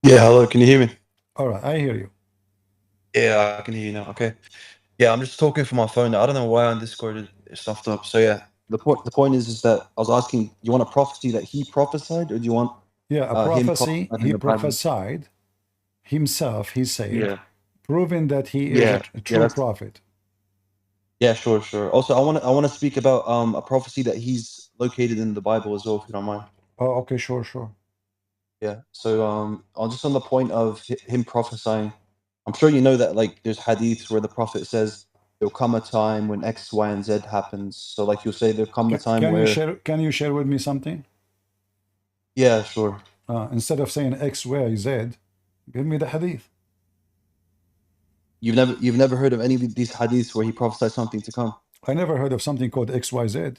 Yeah, hello, can you hear me? All right, I hear you. Yeah, I can hear you now. Okay. Yeah, I'm just talking from my phone. I don't know why on Discord it's stuffed up. So yeah, the point is that I was asking, you want a prophecy that he prophesied, or do you want Yeah, a him prophecy, prophesying in he the Bible? prophesied himself, he said, Yeah, proving that he is a yeah, yeah. true That's prophet. yeah, sure, sure. Also, I want to speak about a prophecy that he's located in the Bible as well, if you don't mind. Oh, okay, sure, sure. Yeah. So on just on the point of him prophesying, I'm sure you know that like there's hadiths where the prophet says there'll come a time when X, Y, and Z happens. So like you'll say there'll come a time where Can you share with me something? yeah, sure. Instead of saying X, Y, Z, give me the hadith. You've never heard of any of these hadiths where he prophesies something to come. I never heard of something called XYZ.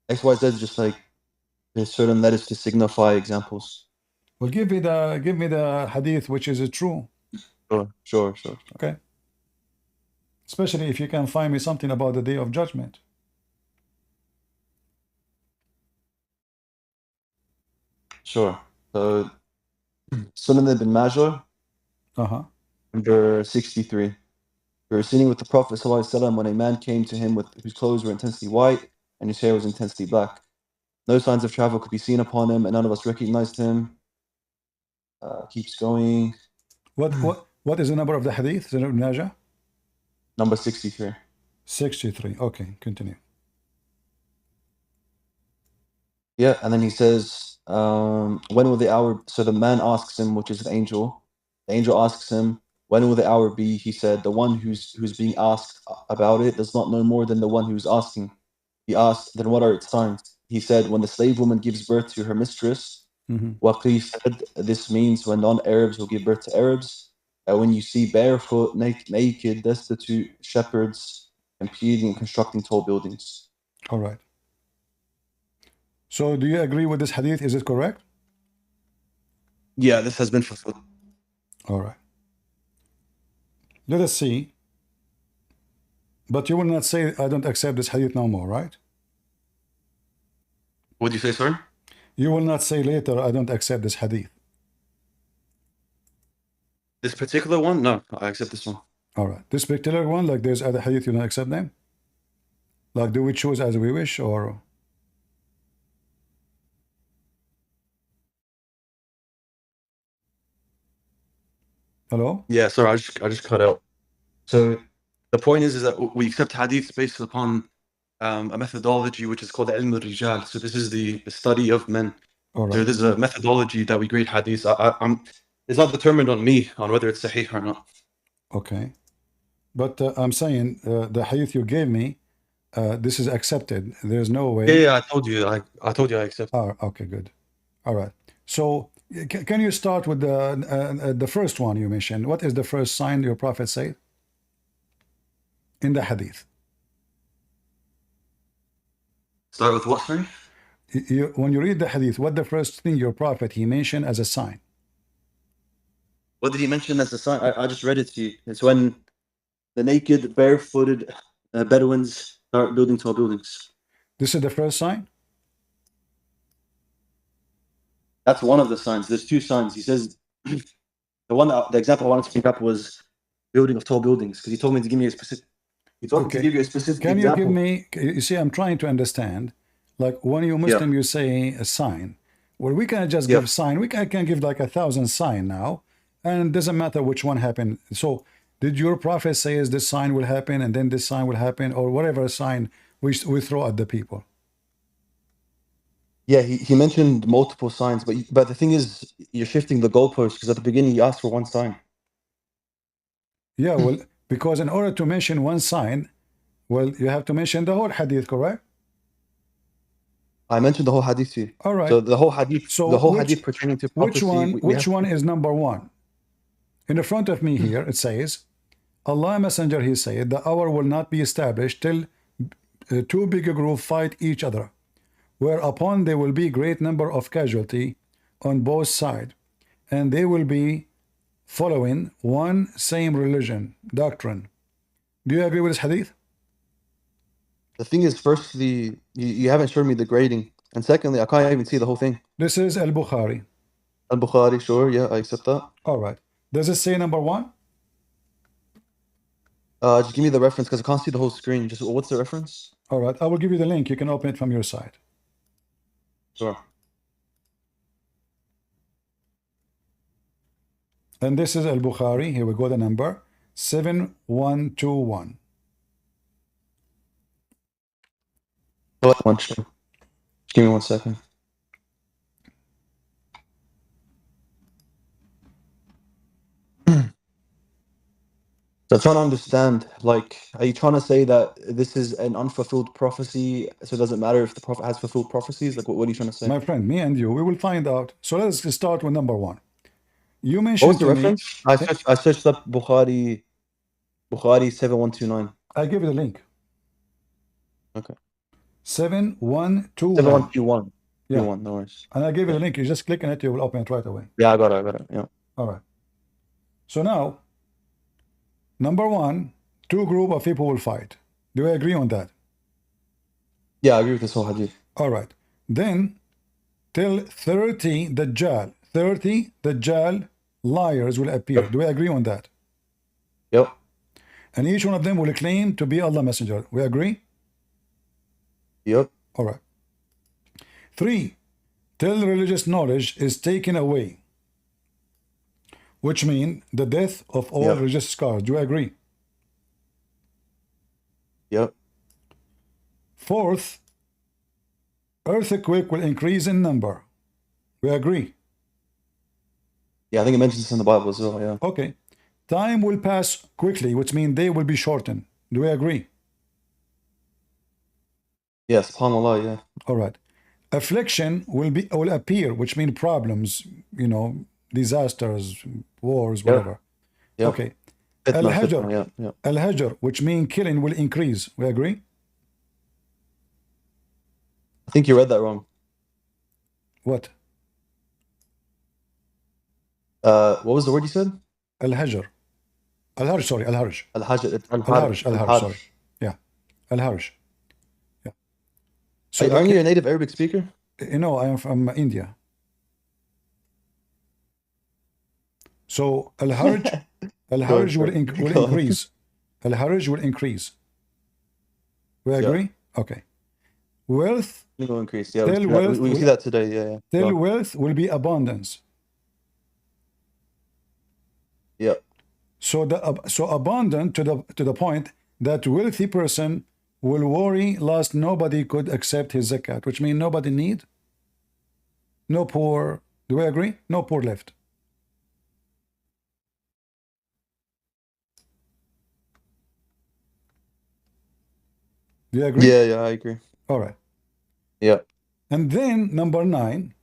X, Y, Z is just like there's certain letters to signify examples. Well, give me the hadith which is true. Sure, sure, sure, Okay. Especially if you can find me something about the day of judgment. sure. So Sunan ibn Majah, Uh-huh. number 63. We were sitting with the Prophet ﷺ when a man came to him with whose clothes were intensely white and his hair was intensely black. No signs of travel could be seen upon him, and none of us recognized him. Keeps going. What is the number of the hadith? The Najah? Number 63. 63. Okay, continue. Yeah, and then he says, when will the hour? So the man asks him, which is an angel. The angel asks him, when will the hour be? He said, the one who's being asked about it does not know more than the one who's asking. He asked, then what are its signs? He said, when the slave woman gives birth to her mistress. Mhm. Waqi said, this means when non-Arabs will give birth to Arabs. When you see barefoot, naked, destitute shepherds competing and constructing tall buildings. All right. So do you agree with this hadith? Is it correct? Yeah, this has been fulfilled. All right. Let us see. But you will not say, I don't accept this hadith no more, right? What do you say, sir? You will not say later, I don't accept this hadith. This particular one? No, I accept this one. All right. This particular one, like there's other hadith, you don't accept them? Like, do we choose as we wish, or? Hello? Yeah, sorry, I just cut out. So the point is that we accept hadith based upon a methodology which is called ilm al-rijal. So this is the study of men. All So right. there's a methodology that we grade hadith. It's not determined on me on whether it's sahih or not. Okay. But I'm saying the hadith you gave me, this is accepted. There's no Yeah, way. yeah, I told you I accept. Oh, okay, good. All right. So can you start with the first one you mentioned? What is the first sign your prophet said in the hadith? Start with what, sorry? When you read the hadith, what the first thing your prophet he mentioned as a sign? What did he mention as a sign? I just read it to you. It's when the naked, barefooted Bedouins start building tall buildings. This is the first sign? That's one of the signs. There's two signs. He says the example I wanted to pick up was building of tall buildings because he told me to give me a specific. He told me to Okay. give you a specific Can you give example. me, you see, I'm trying to understand. Like when you Yeah, Muslim, you say a sign. Well, we cannot just yeah, give sign. We can give like 1,000 sign now, and it doesn't matter which one happened. So, did your prophet say is this sign will happen, and then this sign will happen, or whatever sign we throw at the people? yeah. He mentioned multiple signs, but the thing is, you're shifting the goalpost because at the beginning he asked for one sign. Yeah, well, because in order to mention one sign, well, you have to mention the whole hadith, correct? I mentioned the whole hadith to you. All right. So the So whole hadith pertaining to prophecy, we which have. one is number one? In the front of me here, it says, Allah Messenger, he said, the hour will not be established till two bigger group fight each other, whereupon there will be great number of casualty on both sides, and they will be following one same religion, doctrine. Do you agree with this hadith? The thing is, firstly, you haven't shown me the grading, and secondly, I can't even see the whole thing. This is Al-Bukhari. Al-Bukhari, sure, yeah, I accept that. All right. Does it say number 1? Just give me the reference because I can't see the whole screen. Just what's the reference? All right. I will give you the link. You can open it from your side. Sure. And this is Al-Bukhari. Here we go, the number 7121. Sure. Give me 1 second. So I'm trying to understand, like, are you trying to say that this is an unfulfilled prophecy, so it doesn't matter if the prophet has fulfilled prophecies? Like, what are you trying to say? My friend, me and you, we will find out. So let's start with number 1. You What was mentioned the to me, reference? I searched up Bukhari 7129. I give you the link. Okay. 7121. 7121. Yeah. 21, no worries. And I gave you the link. You just click on it, you will open it right away. Yeah, I got it, yeah. All right. So now, number 1, 2 group of people will fight. Do I agree on that? Yeah, I agree with this whole hadith. All right. Then, till 30 Dajjal, 30 Dajjal liars will appear. Yep. Do I agree on that? Yep. And each one of them will claim to be Allah Messenger. We agree? Yep. All right. 3, till religious knowledge is taken away, which means the death of all Yep. religious scholars. Do you agree? Yep. 4th, earthquake will increase in number. We agree? Yeah, I think it mentions this in the Bible as well, yeah. Okay. Time will pass quickly, which means they will be shortened. Do we agree? Yes, subhanAllah, yeah. All right. Affliction will appear, which means problems, you know, disasters, wars, whatever. Yep. Okay. Fitna, Al-Hajr, yeah. Al-Hajr, which means killing, will increase. We agree? I think you read that wrong. What? What was the word you said? Al-Hajr. Al-Harj, sorry, Al-Harj. Al-Hajj. Al-Harj, Al-Harj, sorry. Yeah. Al-Harj. Yeah. So Aren't you a native Arabic speaker? you know, I am from India. So Al-Harj, Al-Harj will increase. Al-Harj will increase. We agree? Okay. Wealth. It will increase. Yeah, Wealth we see that today. Yeah. Till wealth will be abundance. Yeah. So abundant to the point that wealthy person will worry lest nobody could accept his zakat, which means nobody need, no poor. Do we agree? No poor left. Do you agree? Yeah, I agree. All right. Yeah. And then number 9,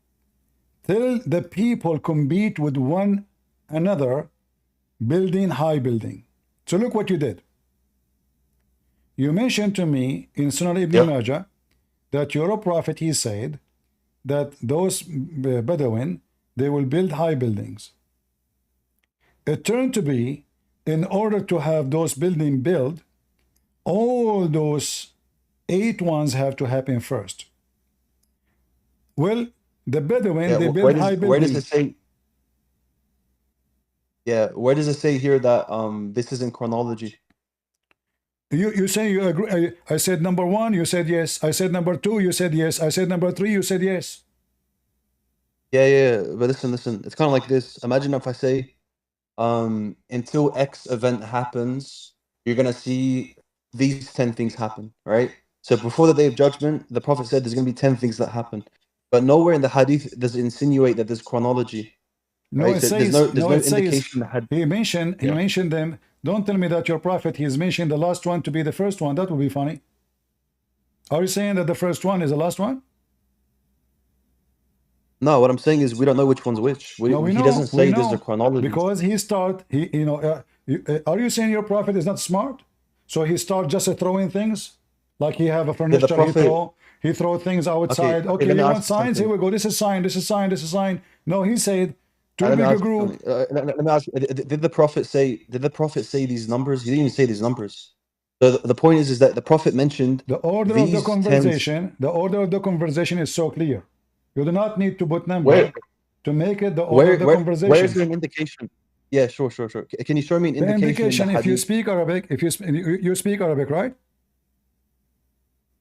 till the people compete with one another, building high building. So look what you did. You mentioned to me in Sunan Ibn Majah that your prophet, he said that those Bedouin, they will build high buildings. It turned to be, in order to have those buildings built, all those 8 ones have to happen first. Well, the Bedouin, they build high buildings. Where does it say? Yeah, where does it say here that this is in chronology? You say you agree. I said number 1, you said yes. I said number 2, you said yes. I said number 3, you said yes. Yeah. But listen. It's kind of like this. Imagine if I say, until X event happens, you're gonna see these 10 things happen, right? So before the day of judgment, the Prophet said there's gonna be 10 things that happen, but nowhere in the hadith does it insinuate that there's chronology. No, right? it So says, there's no indication that he mentioned them. Don't tell me that your prophet, he's mentioned the last one to be the first one. That would be funny. Are you saying that the first one is the last one? No, what I'm saying is we don't know which one's which. He doesn't say there's a chronology. Because are you saying your prophet is not smart? So he start just throwing things? Like he have a furniture, he throw things outside. Okay, you want signs? Here we go. This is sign, this is sign, this is sign. No, he said, too big a group. Let me ask you, did the Prophet say these numbers? He didn't even say these numbers. So the point is that the Prophet mentioned the order of the conversation. The order of the conversation is so clear. You do not need to put numbers. to make it the order of the Where is conversation. there an indication? Yeah, sure. Can you show me an The indication in the indication, if you hadith? speak Arabic, if you speak Arabic, right?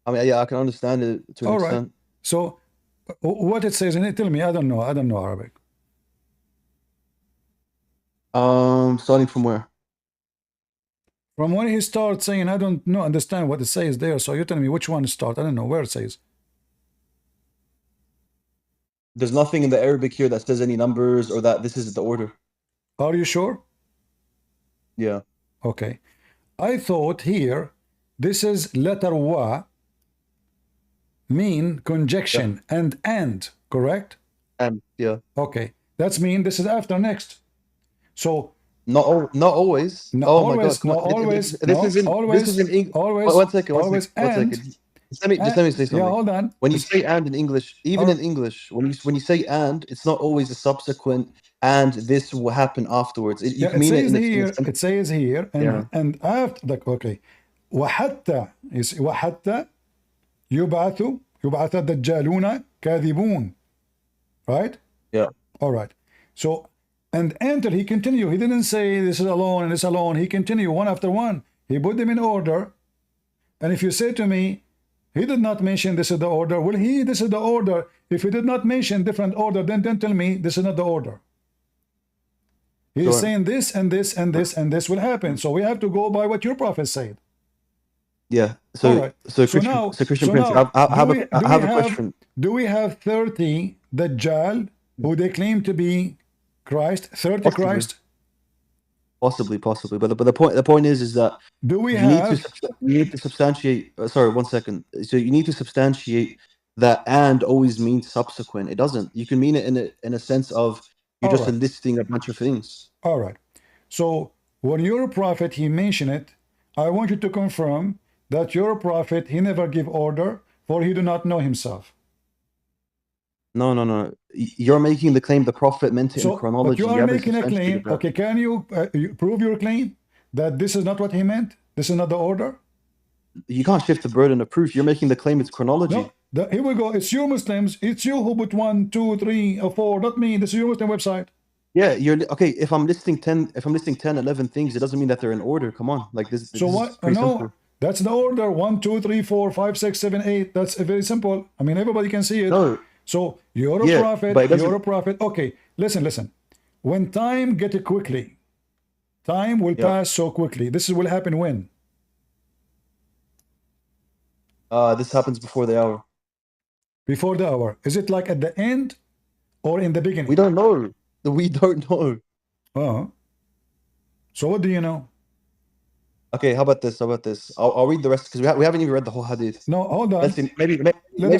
I mean, yeah, I can understand it to an All right. extent. So what it says in it, tell me. I don't know. I don't know Arabic. Starting from where? From when he starts saying, I don't know, understand what it says there. So you tell me which one to start. I don't know where it says. There's nothing in the Arabic here that says any numbers or that this is the order. Are you sure? Yeah. Okay. I thought here, this is letter wa, mean Yeah. conjunction and, correct? And yeah. Okay. That's mean this is after next. So Not always. no, Oh my God, always, come no, on. always, This no, is in always, English. always, One second, always, one second. Just let me say yeah, something. hold on. When you say and in English, even in English, when you say and, it's not always a subsequent and this will happen afterwards. You Yeah, can mean it in a sense. it says here, Yeah. and after, like, okay, وحتى is وحتى يبعث الدجالون كاذبون, right? Yeah. All right. So, and until he continue, he didn't say this is alone and this alone. He continue one after one. He put them in order. And if you say to me, he did not mention this is the order, well, this is the order. If he did not mention different order, then tell me this is not the order. He is Sure. saying this and this and this and this will happen. So we have to go by what your prophet said. Yeah. All right. So Christian Prince, I have a question. Do we have 30 Dajjal who they claim to be Christ? 30 Possibly. Christ? Possibly. But the point is that Do we you have? need to substantiate. Sorry, 1 second. So you need to substantiate that and always means subsequent. It doesn't. You can mean it in a sense of you're All just right. listing a bunch of things. All right. So when your prophet he mentioned it, I want you to confirm that your prophet he never give order, for he do not know himself. No. You're making the claim the prophet meant it in chronology. But you are haven't making a claim. substantiated that. Okay, can you prove your claim that this is not what he meant? This is not the order? You can't shift the burden of proof. You're making the claim it's chronology. No, here we go. It's you Muslims. It's you who put 1, 2, 3, or 4. Not me. This is your Muslim website. Yeah, you're okay. If I'm listing 10, 11 things, it doesn't mean that they're in order. Come on, like this. So this what? Is pretty No, simple. that's the order. 1, 2, 3, 4, 5, 6, 7, 8. That's very simple. I mean, everybody can see it. No. So you're a prophet. But You're a prophet. Okay, listen. When time get quickly, time will pass so quickly. This will happen when? This happens before the hour. Before the hour. Is it like at the end or in the beginning? We don't know. We don't know. Oh. So what do you know? Okay, how about this? I'll read the rest because we haven't even read the whole hadith. No, hold on. Let's see. Maybe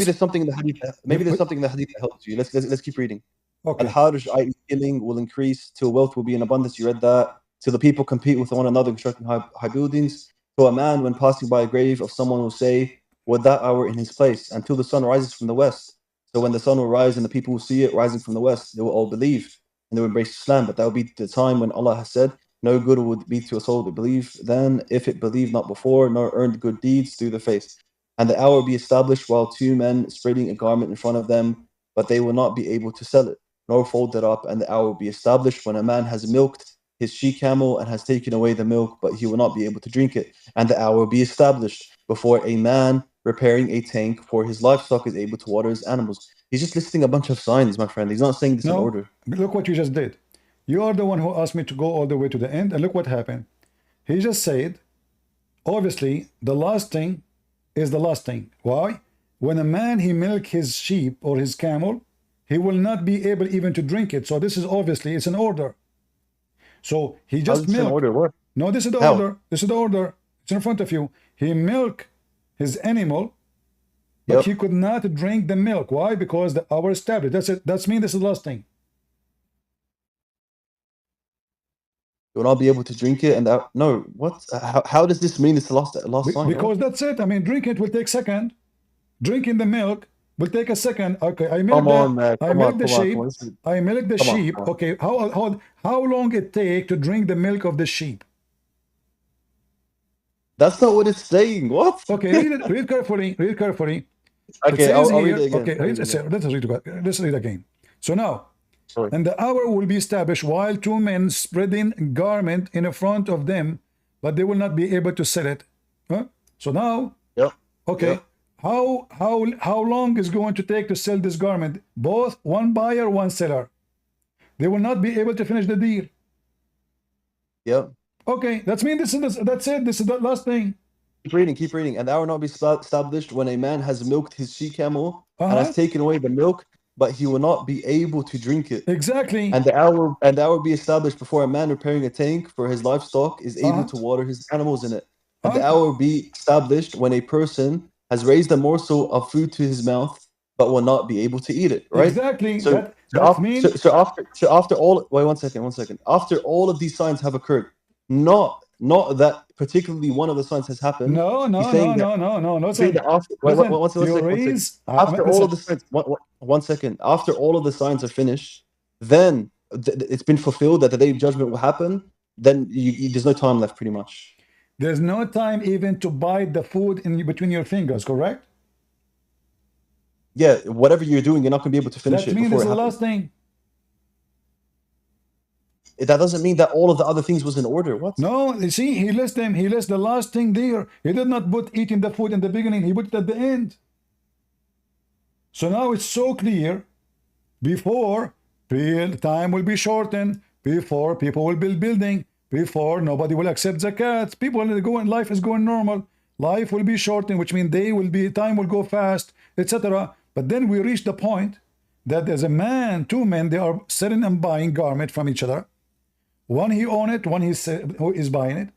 there's something in the hadith. Maybe there's something in the hadith that helps you. Let's keep reading. Okay. Al-Harj, i.e. killing, will increase till wealth will be in abundance. You read that. Till the people compete with one another, constructing high buildings. So a man, when passing by a grave of someone, will say, "Would that I were in his place," until the sun rises from the west. So when the sun will rise and the people will see it rising from the west, they will all believe and they will embrace Islam. But that will be the time when Allah has said, "No good would be to a soul to believe then, if it believed not before, nor earned good deeds through the faith. And the hour will be established while two men spreading a garment in front of them, but they will not be able to sell it, nor fold it up. And the hour will be established when a man has milked his she-camel and has taken away the milk, but he will not be able to drink it. And the hour will be established before a man repairing a tank for his livestock is able to water his animals." He's just listing a bunch of signs, my friend. He's not saying this in order. Look what you just did. You are the one who asked me to go all the way to the end, and look what happened. He just said, obviously, the last thing is the last thing. Why? When a man, he milk his sheep or his camel, he will not be able even to drink it. So this is obviously, it's an order. So he just milk. Order? What? No, this is the order. This is the order. It's in front of you. He milk his animal, but he could not drink the milk. Why? Because the hour established. That's it. That's mean this is the last thing. You will not be able to drink it, and that, no, what? How does this mean it's the last sign? Because that's it. I mean, drinking it will take a second. Drinking the milk will take a second. Okay, I milk the sheep. I milk the sheep. Okay, how long it take to drink the milk of the sheep? That's not what it's saying. What? Okay, read carefully. Read carefully. Okay, I'll read it again. Okay, let's read again. So now, Sorry. And the hour will be established while two men spreading garment in front of them, but they will not be able to sell it. Huh? So now, Yep. okay, Yep. how long is going to take to sell this garment? Both one buyer, one seller. They will not be able to finish the deal. Yep. Okay, that's that's it. This is the last thing. Keep reading, keep reading. And that will not be established when a man has milked his she-camel and has Uh-huh. taken away the milk, but he will not be able to drink it. Exactly. And that will be established before a man repairing a tank for his livestock is able Uh-huh. to water his animals in it. And the Uh-huh. hour will be established when a person has raised a morsel of food to his mouth, but will not be able to eat it. Right? Exactly. So That mean after all, wait 1 second. After all of these signs have occurred, not that particularly one of the signs has happened. no, He's no, no, saying that no, no, no. he's saying Listen, that after listen. one You second, 1 second. raise. After all of Listen. the signs, 1 second. After all of the signs are finished, then it's been fulfilled that the day of judgment will happen. Then there's no time left, pretty much. There's no time even to bite the food in between your fingers. Correct? Yeah, whatever you're doing, you're not going to be able to finish That it means this before is it the happens. last thing. That doesn't mean that all of the other things was in order. What? No, you see, he lists them. He lists the last thing there. He did not put eating the food in the beginning. He put it at the end. So now it's so clear. Before, time will be shortened. Before, people will build building. Before, nobody will accept zakat. People will go and life is going normal. Life will be shortened, which means time will go fast, etc. But then we reach the point that there's a two men, they are selling and buying garment from each other. One he own it, one who is buying it.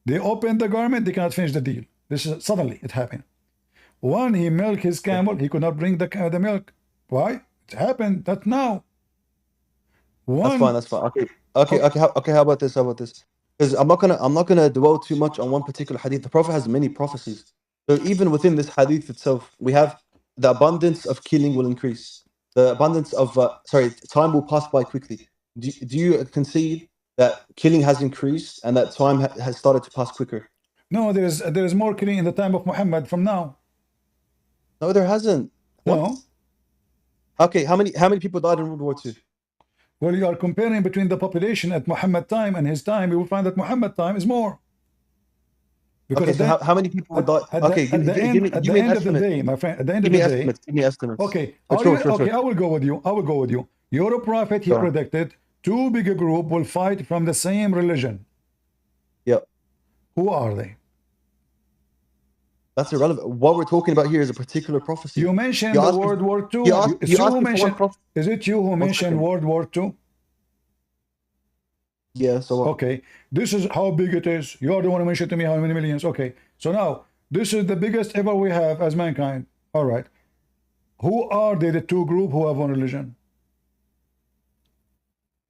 They open the garment, they cannot finish the deal. This is suddenly it happened. One he milk his camel, he could not bring the milk. Why? It happened. That now. That's fine. One. That's fine. Okay. How about this? How about this? Because I'm not gonna dwell too much on one particular hadith. The Prophet has many prophecies. So even within this hadith itself, we have the abundance of killing will increase. The abundance of time will pass by quickly. Do you concede that killing has increased and that time has started to pass quicker? No, there is more killing in the time of Muhammad from now. No, there hasn't. What? No. Okay, how many people died in World War II? Well, you are comparing between the population at Muhammad time and his time, you will find that Muhammad time is more. Because Okay, so how many people would die? Okay, at the end, give me an of the estimate. day, my friend, at the end Give of me the day. estimates. Give me estimates. Okay, Sure. I will go with you. I will go with you. Your prophet, he Sure. predicted two bigger group will fight from the same religion. Yep. Who are they? That's irrelevant. What we're talking about here is a particular prophecy. You mentioned the World War II. Is it you who mentioned World War II? Yeah, so what? Okay, this is how big it is. You are the one who mentioned to me how many millions. Okay, so now this is the biggest ever we have as mankind. All right, who are they, the two group who have one religion?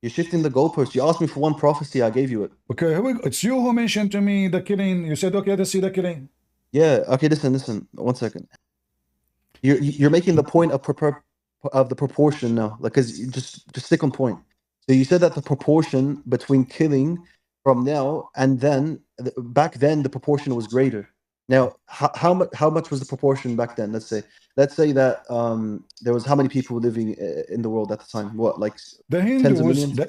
You're shifting the goalpost. You asked me for one prophecy, I gave you it. Okay, here we go. It's you who mentioned to me the killing. You said, okay, let's see the killing. Yeah, okay, listen. 1 second. You're making the point of the proportion now. Like, cause you just stick on point. So you said that the proportion between killing from now and then, back then the proportion was greater. Now, how much was the proportion back then? Let's say that there was how many people living in the world at the time? What, like the Hindus?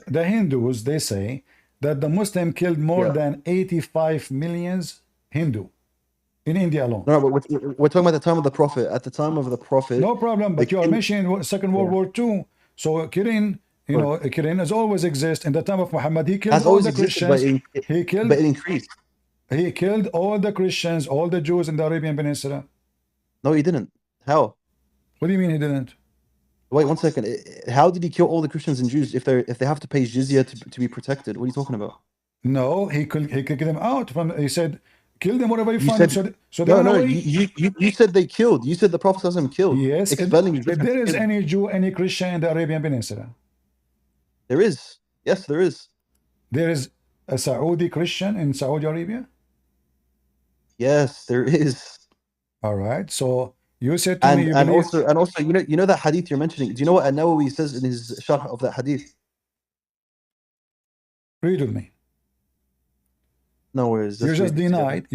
The Hindus, they say that the Muslim killed more than 85 millions Hindu in India alone. No, but we're talking about the time of the Prophet. At the time of the Prophet, no problem. But you are mentioning Second World War II. So killing, killing has always existed. In the time of Muhammad, he killed all the Christians. But it increased. He killed all the Christians, all the Jews in the Arabian Peninsula. No, he didn't. How? What do you mean he didn't? Wait 1 second. How did he kill all the Christians and Jews if they have to pay jizya to be protected? What are you talking about? No, he could get them out from. He said, kill them wherever you find them. So no. You said they killed. You said the Prophet killed. Yes. If there is any Jew, any Christian in the Arabian Peninsula, there is. Yes, there is. There is a Saudi Christian in Saudi Arabia. Yes, there is. All right. So you said to me, and also, you know that hadith you're mentioning. Do you know what An-Nawawi says in his sharh of that hadith? Read with me. No worries. You just denied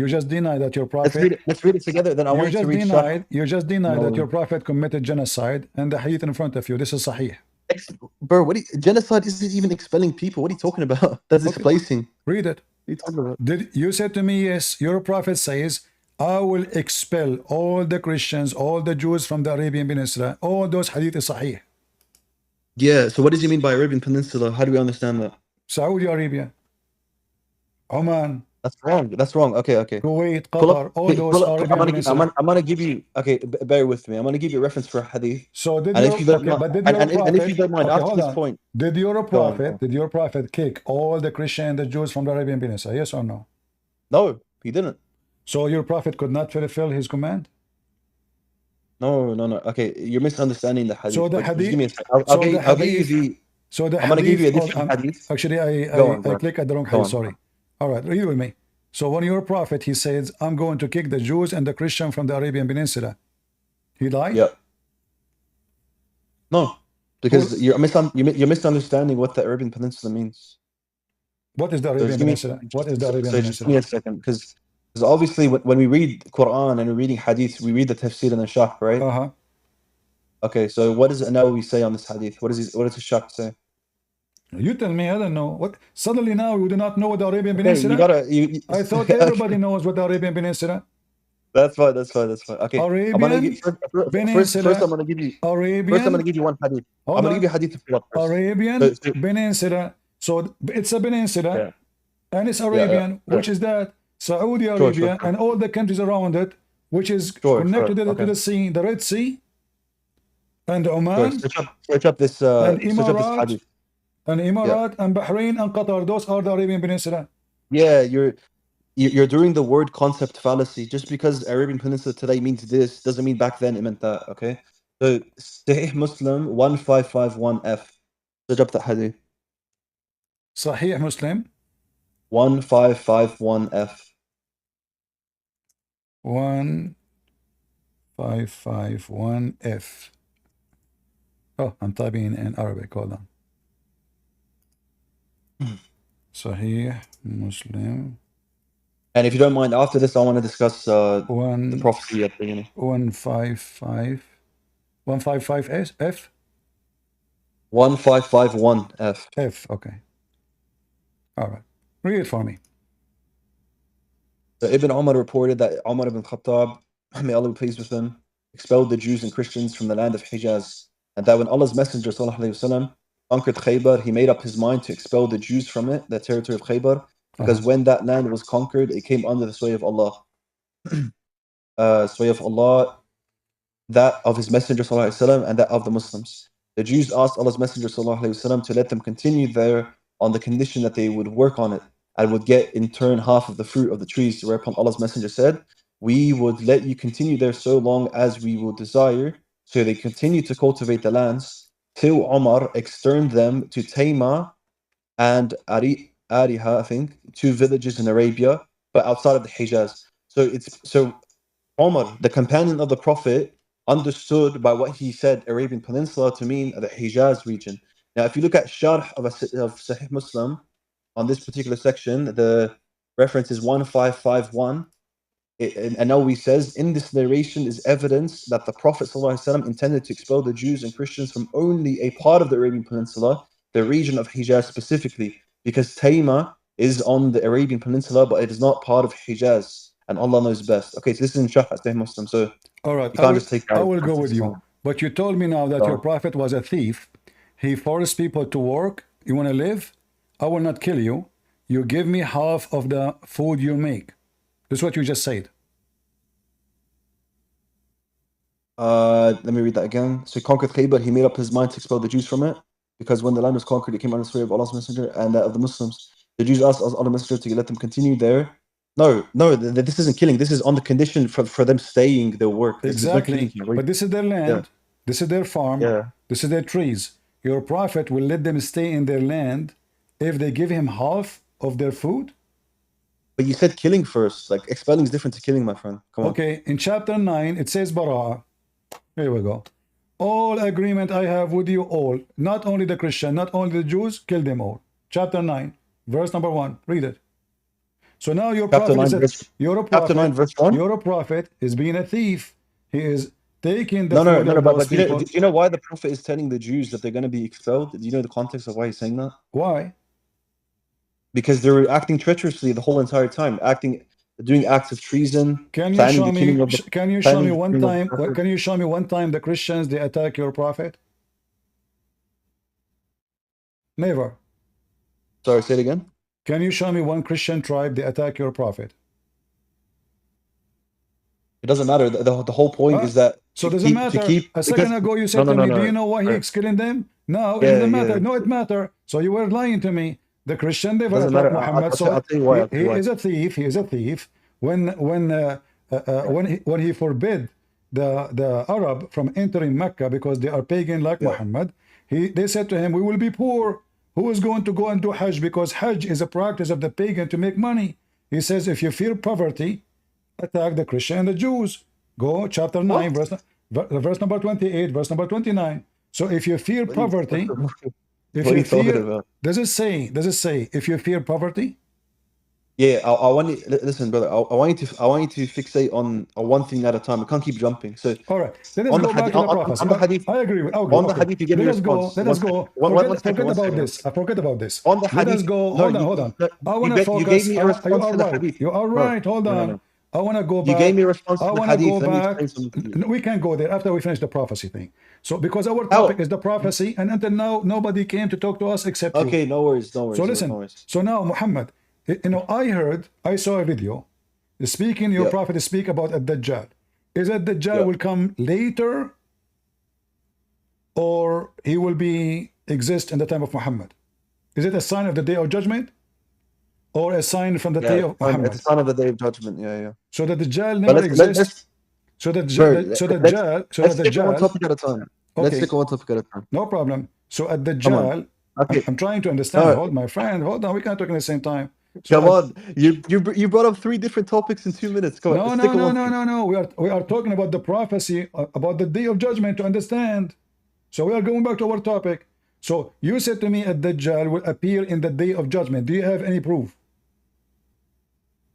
that your prophet. Let's read it together. Then I want to read. You just denied that your prophet committed genocide, and the hadith in front of you. This is sahih. Bro, genocide isn't even expelling people. What are you talking about? That's Okay, displacing. What read it. are you talking about? Did you said to me, yes, your prophet says, I will expel all the Christians, all the Jews from the Arabian Peninsula. All those hadith is sahih. Yeah, so what does he mean by Arabian Peninsula? How do we understand that? Saudi Arabia, Oman, That's wrong. That's wrong. Okay, okay. Kuwait, Pull up. Qatar, all Okay, those I'm Arabian gonna. Peninsula. I'm gonna give you. Okay, bear with me. I'm gonna give you a reference for a hadith, So did and if your you don't okay, mind, but did your and if you prophet don't mind, okay, after hold this on. point, Did go on. Go on. your prophet kick all the Christian and the Jews from the Arabian Peninsula? Yes or no? No, he didn't. So your prophet could not fulfill his command? No, no, no. Okay, you're misunderstanding the So hadith. the Wait, just give hadith, me a second. so the I'll get you hadith, the. so the I'm gonna give you hadith a of different hadith. actually Go on, I go on, click at the wrong go hadith, on. sorry. All right, read with me. So when your prophet he says, I'm going to kick the Jews and the Christian from the Arabian Peninsula, he died? Yeah. No, because Who you're misunderstanding what the Arabian Peninsula means. what is the So just Arabian give me Peninsula? What is the Arabian just give me Peninsula? a second, because obviously when we read Quran and we're reading Hadith, we read the tafsir and the sharh, right? Uh-huh. Okay, so what does Nawawi say on this Hadith? What does the sharh say? You tell me, I don't know. What suddenly now you do not know the Arabian Okay, you Peninsula? gotta I thought everybody okay, knows what the Arabian Peninsula. that's fine, that's fine, that's fine. Okay, I'm gonna give Arabian first Peninsula. I'm gonna give you Arabian. one Hadith. I'm Hold gonna give on. you Hadith to pull up first. Arabian Peninsula. So it's a peninsula Yeah, and it's yeah, Arabian, sure, which is that Saudi sure, Arabia and all the countries around it, which is connected to okay, the sea, the Red Sea, and sure. Oman, and Search up this Emirat, Hadith. and Yeah, Emirat, and Bahrain, and Qatar. Those are the Arabian Peninsula. yeah, you're doing the word concept fallacy. Just because Arabian Peninsula today means this doesn't mean back then it meant that. Okay, so Sahih Muslim 1551F. Search up that hadith. Sahih Muslim 1551F. 1551F. Oh, I'm typing in Arabic. Hold on. Sahih Muslim And if you don't mind, after this, I want to discuss the 1 prophecy at the beginning. 155 155 S F 1551F. F. Okay. All right. Read it for me. So Ibn Umar reported that Umar ibn Khattab, may Allah be pleased with him, expelled the Jews and Christians from the land of Hijaz, and that when Allah's Messenger ﷺ conquered Khaybar, he made up his mind to expel the Jews from it, the territory of Khaybar, because when that land was conquered, it came under the sway of Allah. Sway of Allah, that of His Messenger ﷺ, and that of the Muslims. The Jews asked Allah's Messenger ﷺ to let them continue there on the condition that they would work on it and would get in turn half of the fruit of the trees, whereupon Allah's Messenger said, we would let you continue there so long as we will desire. So they continued to cultivate the lands till Umar externed them to Tayma and Ariha, I think, two villages in Arabia, but outside of the Hijaz. So Umar, the companion of the Prophet, understood by what he said Arabian Peninsula to mean the Hijaz region. Now, if you look at Sharh of Sahih Muslim on this particular section, the reference is 1551. And now he says, in this narration is evidence that the Prophet ﷺ intended to expel the Jews and Christians from only a part of the Arabian Peninsula, the region of Hijaz specifically, because Tayma is on the Arabian Peninsula, but it is not part of Hijaz, and Allah knows best. Okay, so this is in Sharh Sahih Muslim, so All right. you can't just take I that. will go with you. But you told me now that your prophet was a thief. He forced people to work. You want to live? I will not kill you. You give me half of the food you make. This is what you just said. Let me read that again. So he conquered Khaybar, he made up his mind to expel the Jews from it, because when the land was conquered, it came under the sway of Allah's Messenger and that of the Muslims. The Jews asked Allah's Messenger to let them continue there. No, this isn't killing. This is on the condition for them staying their work. There's no killing Exactly. here. But this is their land. Yeah. This is their farm. Yeah. This is their trees. Your prophet will let them stay in their land if they give him half of their food? But you said killing first. Like expelling is different to killing, my friend. Come on. Okay, in chapter 9, it says Bara'ah. Here we go. All agreement I have with you all, not only the Christian, not only the Jews, kill them all. Chapter 9, verse number 1. Read it. So now your Chapter prophet 9, is verse 9, verse 1. your prophet is being a thief. He is taking the No, no, food no, no. of those But do people. you know why the prophet is telling the Jews that they're going to be expelled? Do you know the context of why he's saying that? Why? Because they were acting treacherously the whole entire time, doing acts of treason, Can you planning show the me? killing of the Can you show me planning the one killing of the time? prophet. Can you show me one time the Christians they attack your prophet? Never. Sorry, say it again. Can you show me one Christian tribe they attack your prophet? It doesn't matter. The whole point Huh? is that So does it to matter? keep A second because ago you no, said no, to no, me, "Do no. you know why Right. he's killing them?" No, it Yeah, doesn't matter. yeah. No, it matter. So you were lying to me. The Christian It never doesn't attacked matter. Muhammad. I'll So tell you why. I'll tell he you why. is a thief. He is a thief. When he forbid the Arab from entering Mecca because they are pagan like Yeah. Muhammad, they said to him, "We will be poor. Who is going to go and do Hajj? Because Hajj is a practice of the pagan to make money." He says, "If you fear poverty, attack the Christian and the Jews." Go chapter 9, What? verse number 28, verse number 29. So if you fear What are you, poverty, if what are you you talking fear, about? does it say, if you fear poverty? Yeah, I want you listen, brother. I want you to fixate on one thing at a time. I can't keep jumping. So All right, let us on the go back hadith, to the prophecy. on the hadith, I agree with, on the okay. hadith, you gave me a response. Let One us second. go. Forget, One about second. this. I forget about this. On the Let us hadith, go. no, Hold on, hold on. no, I want to you gave focus. me a You response are to the right. hadith. You are No, right. Hold no, no, on. no. I want to go You gave back. me a response I to the want to go hadith. Let me back. explain something to you. We can go there after we finish the prophecy thing. So, because our topic How? is the prophecy, and until now, nobody came to talk to us except you. Okay, no worries, no So worries, no listen. worries. So now, Muhammad, I saw a video speaking. Your Yeah, prophet speak about a Dajjal. Is that Dajjal yeah. will come later, or he will be exist in the time of Muhammad? Is it a sign of the day of judgment, or a sign from the day Yeah, of it's a Muhammad? sign of the day of judgment. Yeah, yeah. So the Dajjal But never exists. let's bro, So the let's stick on one Dajjal. topic at a time. Let's Okay, stick on one topic at a time. no problem. So at Come on. Dajjal, Okay. I'm trying to understand. No, Hold, my friend. Hold on. We can't talk at the same time. So come on. You brought up 3 different topics in 2 minutes. Come on, no, no, stick on no, one no, thing. no, no. We are talking about the prophecy about the day of judgment to understand. So we are going back to our topic. So you said to me a Dajjal will appear in the day of judgment. Do you have any proof?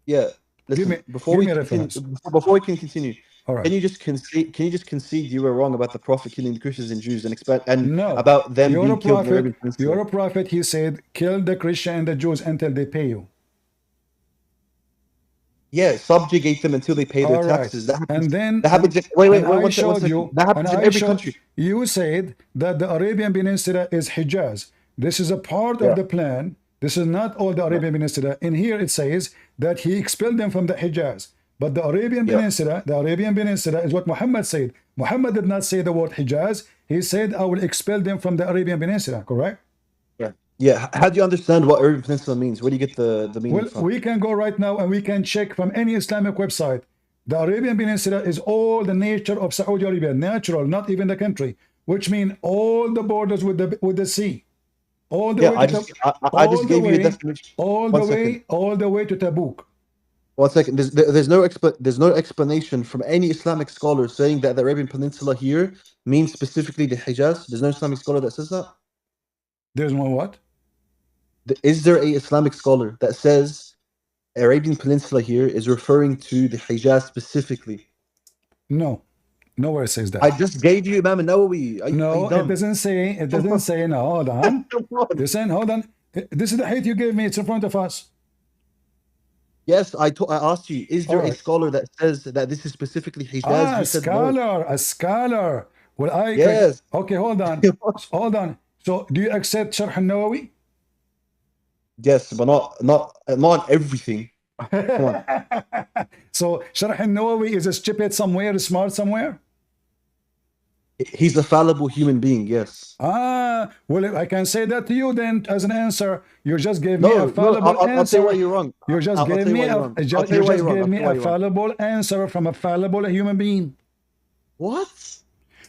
Yeah. Give Listen, me give me a reference. before we can continue, All right. can you just concede you were wrong about the prophet killing the Christians and Jews and expect and No. about them You're being a killed in the prophet. Arabian You're Peninsula? a prophet. He said, kill the Christian and the Jews until they pay you. Yeah, subjugate them until they pay their All right. taxes. That happens. And then, That happens. Wait, and I one showed second. you, That and happens in I every showed, country. you said that the Arabian Peninsula is Hijaz. This is a part of Yeah. the plan. This is not all the Yeah. Arabian Peninsula. In here it says that he expelled them from the Hijaz. But the Arabian Yeah. Peninsula is what Muhammad said. Muhammad did not say the word Hijaz. He said, I will expel them from the Arabian Peninsula, correct? Yeah. Yeah. How do you understand what Arabian Peninsula means? Where do you get the meaning Well, from? we can go right now and we can check from any Islamic website. The Arabian Peninsula is all the nature of Saudi Arabia, natural, not even the country, which means all the borders with the sea, all the Yeah, way I to just I just gave you a definition. One second. all the way to Tabuk. One second. There's no explanation from any Islamic scholar saying that the Arabian Peninsula here means specifically the Hijaz. There's no Islamic scholar that says that. There's no what? Is there a Islamic scholar that says Arabian Peninsula here is referring to the Hijaz specifically? No, nowhere it says I that. just gave you Imam Nawawi. Are you No, it dumb? doesn't say. It doesn't say. No, hold on. Come on. Listen, hold on. This is the hate you gave me. It's in front of us. Yes, I asked you, is there All a right. scholar that says that this is specifically Hijaz? You said no. A scholar. Well, Yes. okay, hold on. Hold on. So, do you accept Sharh al-Nawawi? Yes, but not everything. Come on. So, Sharh al-Nawawi is a stupid somewhere, smart somewhere? He's a fallible human being, yes. Well, I can say that to you then as an answer. You just gave me a No, fallible I'll answer. tell you why you're wrong. You just I'll gave tell you me why a you're wrong. you I'll tell you why just you're wrong. gave I'll me tell you why a you're wrong. fallible answer from a fallible human being. What?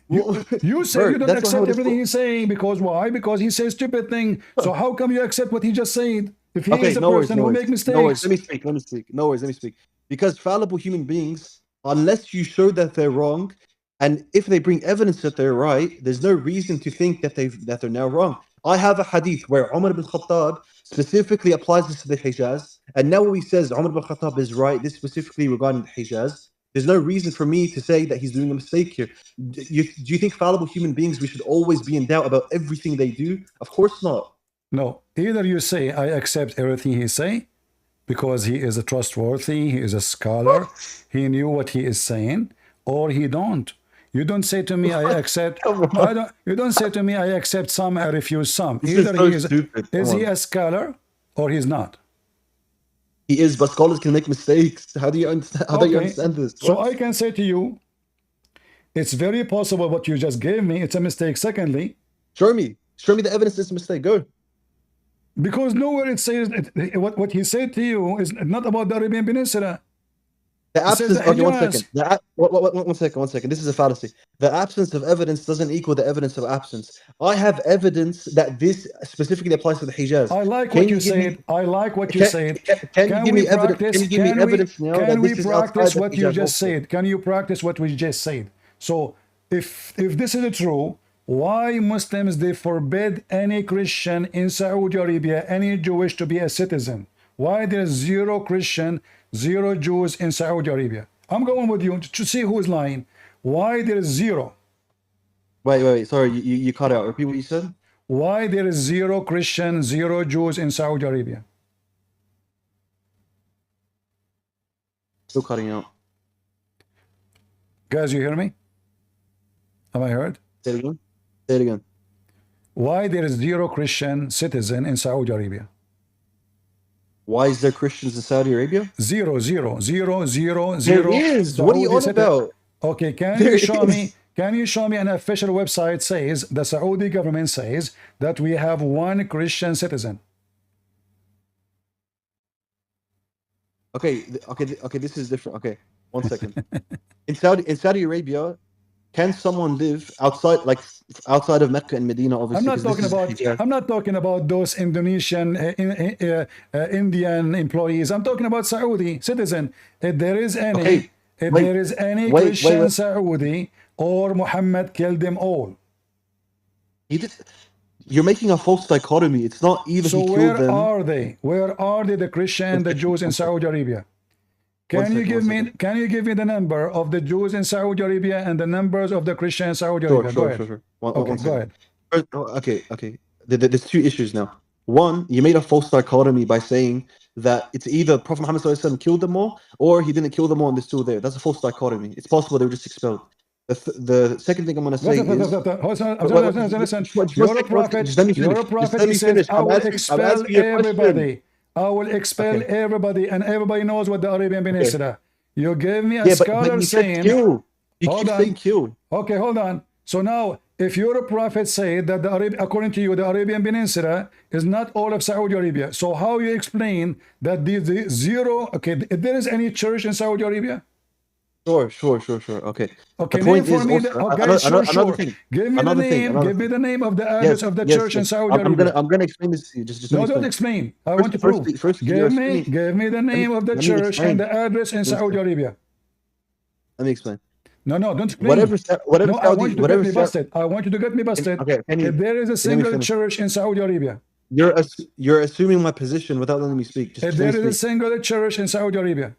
You say Bro, you don't that's not how accept it is. everything he's saying because why? Because he says stupid thing. So how come you accept what he just said? If he Okay, is a no worries, person no who worries. makes mistakes. No worries. Let me speak. No worries, let me speak. Because fallible human beings, unless you show that they're wrong, and if they bring evidence that they're right, there's no reason to think that they're now wrong. I have a hadith where Umar ibn Khattab specifically applies this to the Hijaz, and Nawawi says Umar ibn Khattab is right, this specifically regarding the Hijaz. There's no reason for me to say that he's doing a mistake here. Do you think fallible human beings, we should always be in doubt about everything they do? Of course not. No, either you say, I accept everything he say, because he is a trustworthy, he is a scholar, he knew what he is saying, or he don't. You don't say to me, I accept. I don't. You don't say to me, I accept some, I refuse some. This Either is so he is. stupid. Is he a scholar or he's not? He is, but scholars can make mistakes. How do you understand? How do you understand this? So I can say to you, it's very possible what you just gave me. It's a mistake. Secondly, show me the evidence. It's a mistake. Go. Because nowhere it says what he said to you is not about the Arabian Peninsula. The absence. Okay, 1 second. 1 second. This is a fallacy. The absence of evidence doesn't equal the evidence of absence. I have evidence that this specifically applies to the Hijaz. I like what you said. I like what you said. Can you give me evidence? Can you give me evidence now that this is practice what you just also said? Can you practice what we just said? So if this is true, why Muslims they forbid any Christian in Saudi Arabia, any Jewish to be a citizen? Why there's zero Christian, zero Jews in Saudi Arabia? I'm going with you to see who is lying. Why there is zero? Wait. Sorry, you cut out. Repeat what you said. Why there is zero Christian, zero Jews in Saudi Arabia? Still cutting out. Guys, you hear me? Am I heard? Say it again. Say it again. Why there is zero Christian citizen in Saudi Arabia? Why is there Christians in Saudi Arabia? Zero. There is. What are you on about? Okay, can you show me? Can you show me an official website says the Saudi government says that we have one Christian citizen? Okay. This is different. Okay, 1 second. in Saudi Arabia, can someone live outside of Mecca and Medina? Obviously, I'm not talking about those Indonesian, Indian employees. I'm talking about Saudi citizen. If there is any, Christian Saudi, or Muhammad killed them all. You're making a false dichotomy. It's not either he killed them. Where are they, the Christian, the Jews in Saudi Arabia? Can you give me the number of the Jews in Saudi Arabia and the numbers of the Christians in Saudi Arabia? Sure. Go ahead. Okay. There's two issues now. One, you made a false dichotomy by saying that it's either Prophet Muhammad ﷺ killed them all, or he didn't kill them all and they're still there. That's a false dichotomy. It's possible they were just expelled. The second thing I'm going to say is... Listen. You're a prophet. He says, I will expel everybody. I will expel everybody, and everybody knows what the Arabian Peninsula. You gave me a scholar saying, you keep saying kill. Okay, hold on. So now, if your prophet said that according to you, the Arabian Peninsula is not all of Saudi Arabia, so how you explain that the zero? Okay, if there is any church in Saudi Arabia? Sure. Okay. The point is another thing. Give me the name of the address of the church in Saudi Arabia. I'm gonna explain this to you. Just no, don't explain. I want to prove. Give me the name of the church and the address in Saudi Arabia. Let me explain. No, don't explain. Whatever I want you to get me busted. I want you to get me busted. Okay. If there is a single church in Saudi Arabia. You're assuming my position without letting me speak. If there is a single church in Saudi Arabia.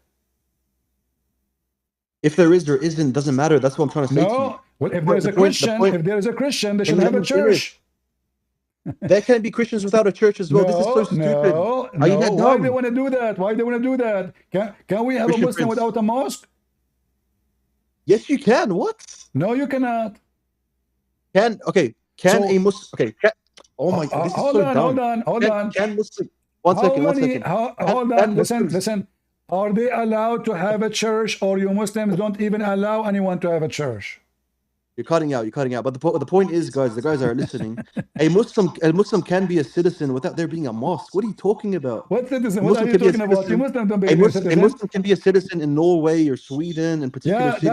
If there is, there isn't, doesn't matter. That's what I'm trying to say to you. Well, if there is a Christian, they should have a church. There can be Christians without a church as well. This is so stupid. Are you that dumb? Why they want to do that? Can we have a Muslim without a mosque? Yes, you can. What? No, you cannot. A Muslim? Okay. Oh my God. This is so dumb. Hold on. Can Muslim? One second. Hold on. Listen. Are they allowed to have a church, or you Muslims don't even allow anyone to have a church? You're cutting out. But the point is, guys, the guys that are listening, a Muslim can be a citizen without there being a mosque. What are you talking about? What citizen? What are you talking about? You Muslims don't be a citizen. A Muslim can be a citizen in Norway or Sweden and particular cities.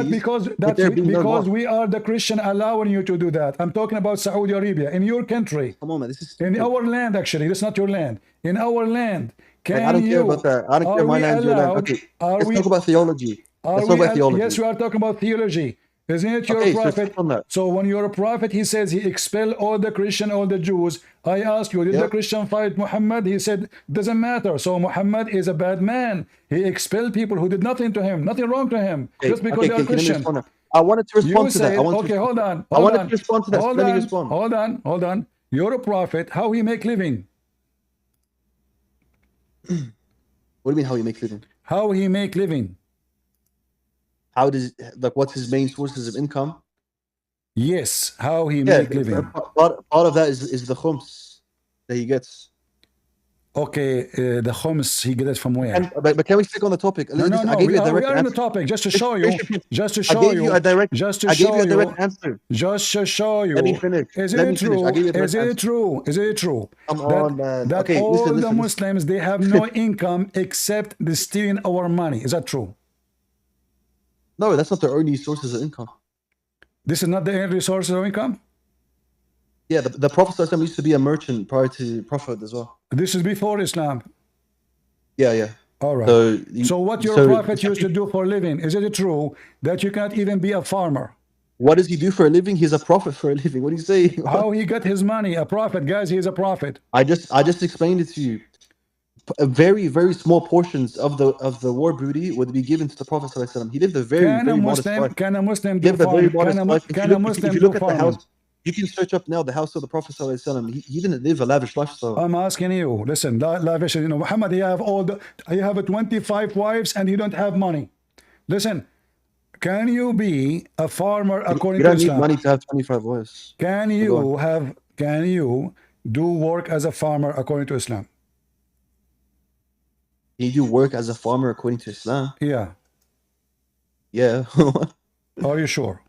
That's because we are the Christian allowing you to do that. I'm talking about Saudi Arabia, in your country. Come on, man. This is in our land. Actually, this is not your land. In our land. I don't care about that. I don't care my land, your land. Okay, let's talk about theology. Yes, we are talking about theology. Isn't it your Okay, so check prophet? on that. So when you're a prophet, he says he expelled all the Christian, all the Jews. I asked you, did the Yep. Christian fight Muhammad? He said, doesn't matter. So Muhammad is a bad man. He expelled people who did nothing to him, nothing wrong to him, Okay, just because okay, they are can let me Christian. respond now. I wanted to You respond to that. I said, want to okay, respond hold to that. on, I hold wanted on, to respond to that. So hold let me on, respond. hold on, hold on. You're a prophet. How he make living? What do you mean how he makes living? How he make living? How does, like, what's his main sources of income? Yes, how he Yeah, make living. part of that is the khums that he gets. Okay, the khums, he get it from where? But can we stick on the topic? No, no, I no. gave We you a are direct in the answer. topic just to Just show finish you, your point. just to I show gave you you, a direct. just to I gave you show a direct you, answer. just to show Let me you. finish. Is Let it me finish. I true? gave you a Is direct it answer. true? Is it true Come that on, man. that Okay, all listen, the listen, listen. Muslims they have no income except the stealing our money? Is that true? No, that's not their only sources of income. This is not the only source of income. Yeah, the Prophet ﷺ used to be a merchant prior to Prophet as well. This is before Islam. Yeah, yeah. All right. So, So what your prophet used to do for a living? Is it true that you cannot even be a farmer? what does he do for a living? He's a prophet for a living. What do you say? How he got his money? A prophet, guys. He is a prophet. I just explained it to you. A very, very small portions of the war booty would be given to the Prophet ﷺ. He lived a very, very modest life. Can a Muslim He do lived a very farming? modest life. If Can a Muslim you do look at the farming? house, you can search up now the house of the Prophet ﷺ. He didn't live a lavish lifestyle. I'm asking you. Listen, lavish. You know, Muhammad. He have 25 wives and he don't have money. Listen, can you be a farmer according You to don't need Islam? money to have 25 wives. Can you do work as a farmer according to Islam? Can you do work as a farmer according to Islam? Yeah. Yeah. Are you sure?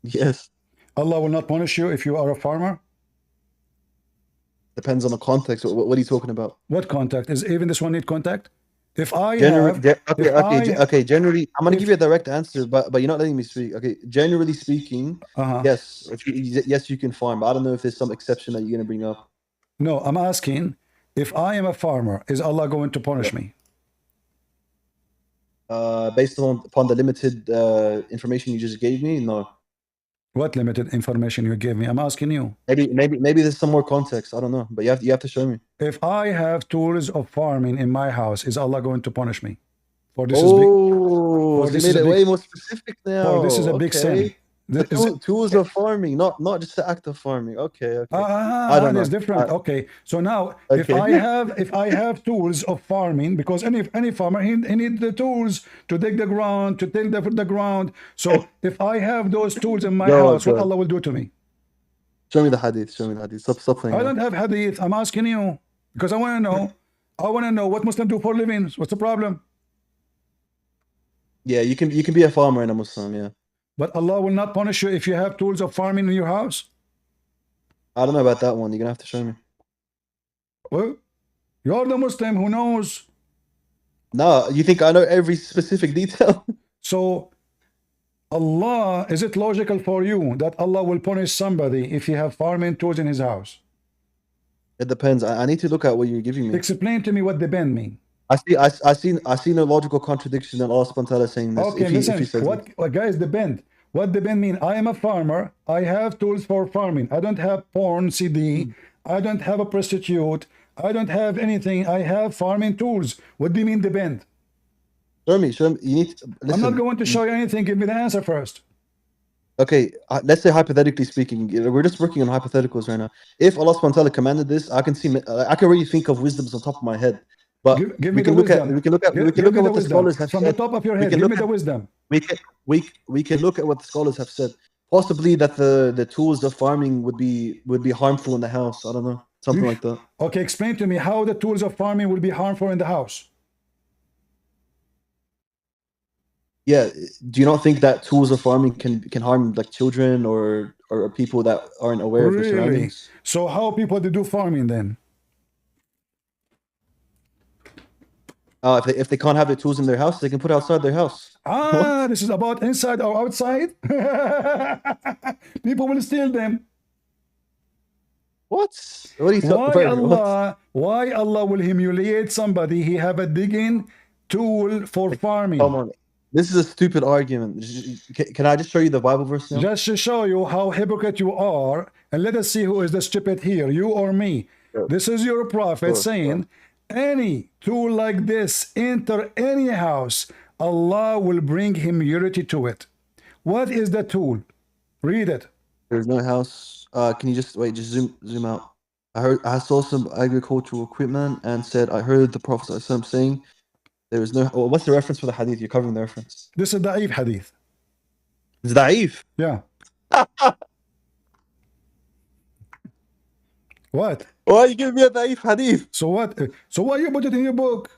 Yes. Allah will not punish you if you are a farmer? Depends on the context. What are you talking about? What contact? Is even this one need contact? If I Okay. Generally, I'm gonna give you a direct answer, but you're not letting me speak. Okay. Generally speaking, yes. Yes, you can farm. But I don't know if there's some exception that you're gonna bring up. No, I'm asking, if I am a farmer, is Allah going to punish me? Based upon the limited information you just gave me, no. What limited information you gave me? I'm asking you. Maybe there's some more context. I don't know, but you have to show me. If I have tools of farming in my house, is Allah going to punish me? For this Oh, so you made it way more specific now. For this is a big sin. Tools of farming, not just the act of farming. Okay. I don't know. It's different. Okay. So now, if I have tools of farming, because any farmer he needs the tools to dig the ground, to till the ground. So if I have those tools in my house, what Allah will do to me? Show me the hadith. Stop playing. I don't have hadith. I'm asking you because I want to know. I want to know what Muslims do for a living. What's the problem? Yeah, you can be a farmer and a Muslim. Yeah. But Allah will not punish you if you have tools of farming in your house? I don't know about that one. You're going to have to show me. Well, you're the Muslim who knows. No, you think I know every specific detail? So, Allah, is it logical for you that Allah will punish somebody if he have farming tools in his house? It depends. I need to look at what you're giving me. Explain to me what depend mean. I see no logical contradiction in Allah subhanahu wa ta'ala saying this. Okay, listen, what guys depend? What depend mean? I am a farmer, I have tools for farming. I don't have porn CD, I don't have a prostitute, I don't have anything, I have farming tools. What do you mean depend? Show me. You need to, listen. I'm not going to show you anything, give me the answer first. Okay, let's say hypothetically speaking, we're just working on hypotheticals right now. If Allah subhanahu wa ta'ala commanded this, I can already think of wisdoms on top of my head. But give me the wisdom. We can look at what the scholars have said. From the top of your head, give me the wisdom. We can look at what the scholars have said. Possibly that the tools of farming would be harmful in the house. I don't know, something like that. Okay, explain to me how the tools of farming will be harmful in the house. Yeah, do you not think that tools of farming can harm like children or people that aren't aware of their surroundings? So how people do farming then? If they can't have their tools in their house, they can put it outside their house. This is about inside or outside? People will steal them. What are you talking about? Why Allah will humiliate somebody? He have a digging tool for farming. Come on. This is a stupid argument. Can I just show you the Bible verse now? Just to show you how hypocrite you are, and let us see who is the stupid here, you or me. Sure, This is your prophet sure, sure. saying, any tool like this enter any house, Allah will bring humility to it. What is the tool? Read it. There's no house. Can you just wait? Just zoom out. I saw some agricultural equipment and said I heard the Prophet ﷺ saying there is no. Oh, what's the reference for the hadith? You're covering the reference. This is da'if hadith. It's da'if. Yeah. What? Why are you giving me a da'if hadith? So what? So why you put it in your book?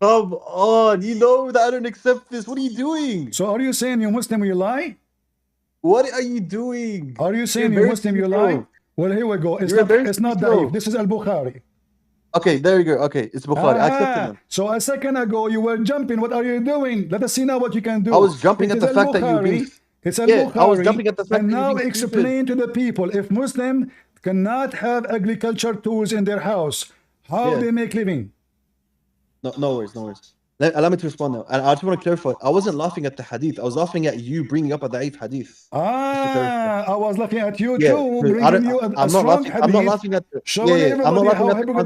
Come on, you know that I don't accept this. What are you doing? So are you saying you Muslim you lie? What are you doing? Are you saying you Muslim you lie? Well, here we go. It's not da'if. This is al-Bukhari. Okay, there you go. Okay, it's Bukhari. I accept it. So a second ago you were jumping. What are you doing? Let us see now what you can do. I was jumping at the fact that you're being... It's al-Bukhari. I was jumping at the fact and that now you're being explain to the people, if Muslim cannot have agriculture tools in their house, how they make living? No worries, no worries. Allow me to respond now. And I just want to clarify. I wasn't laughing at the hadith. I was laughing at you bringing up a da'if hadith. I was laughing at you too, bringing you a I'm strong hadith. I'm not laughing at the,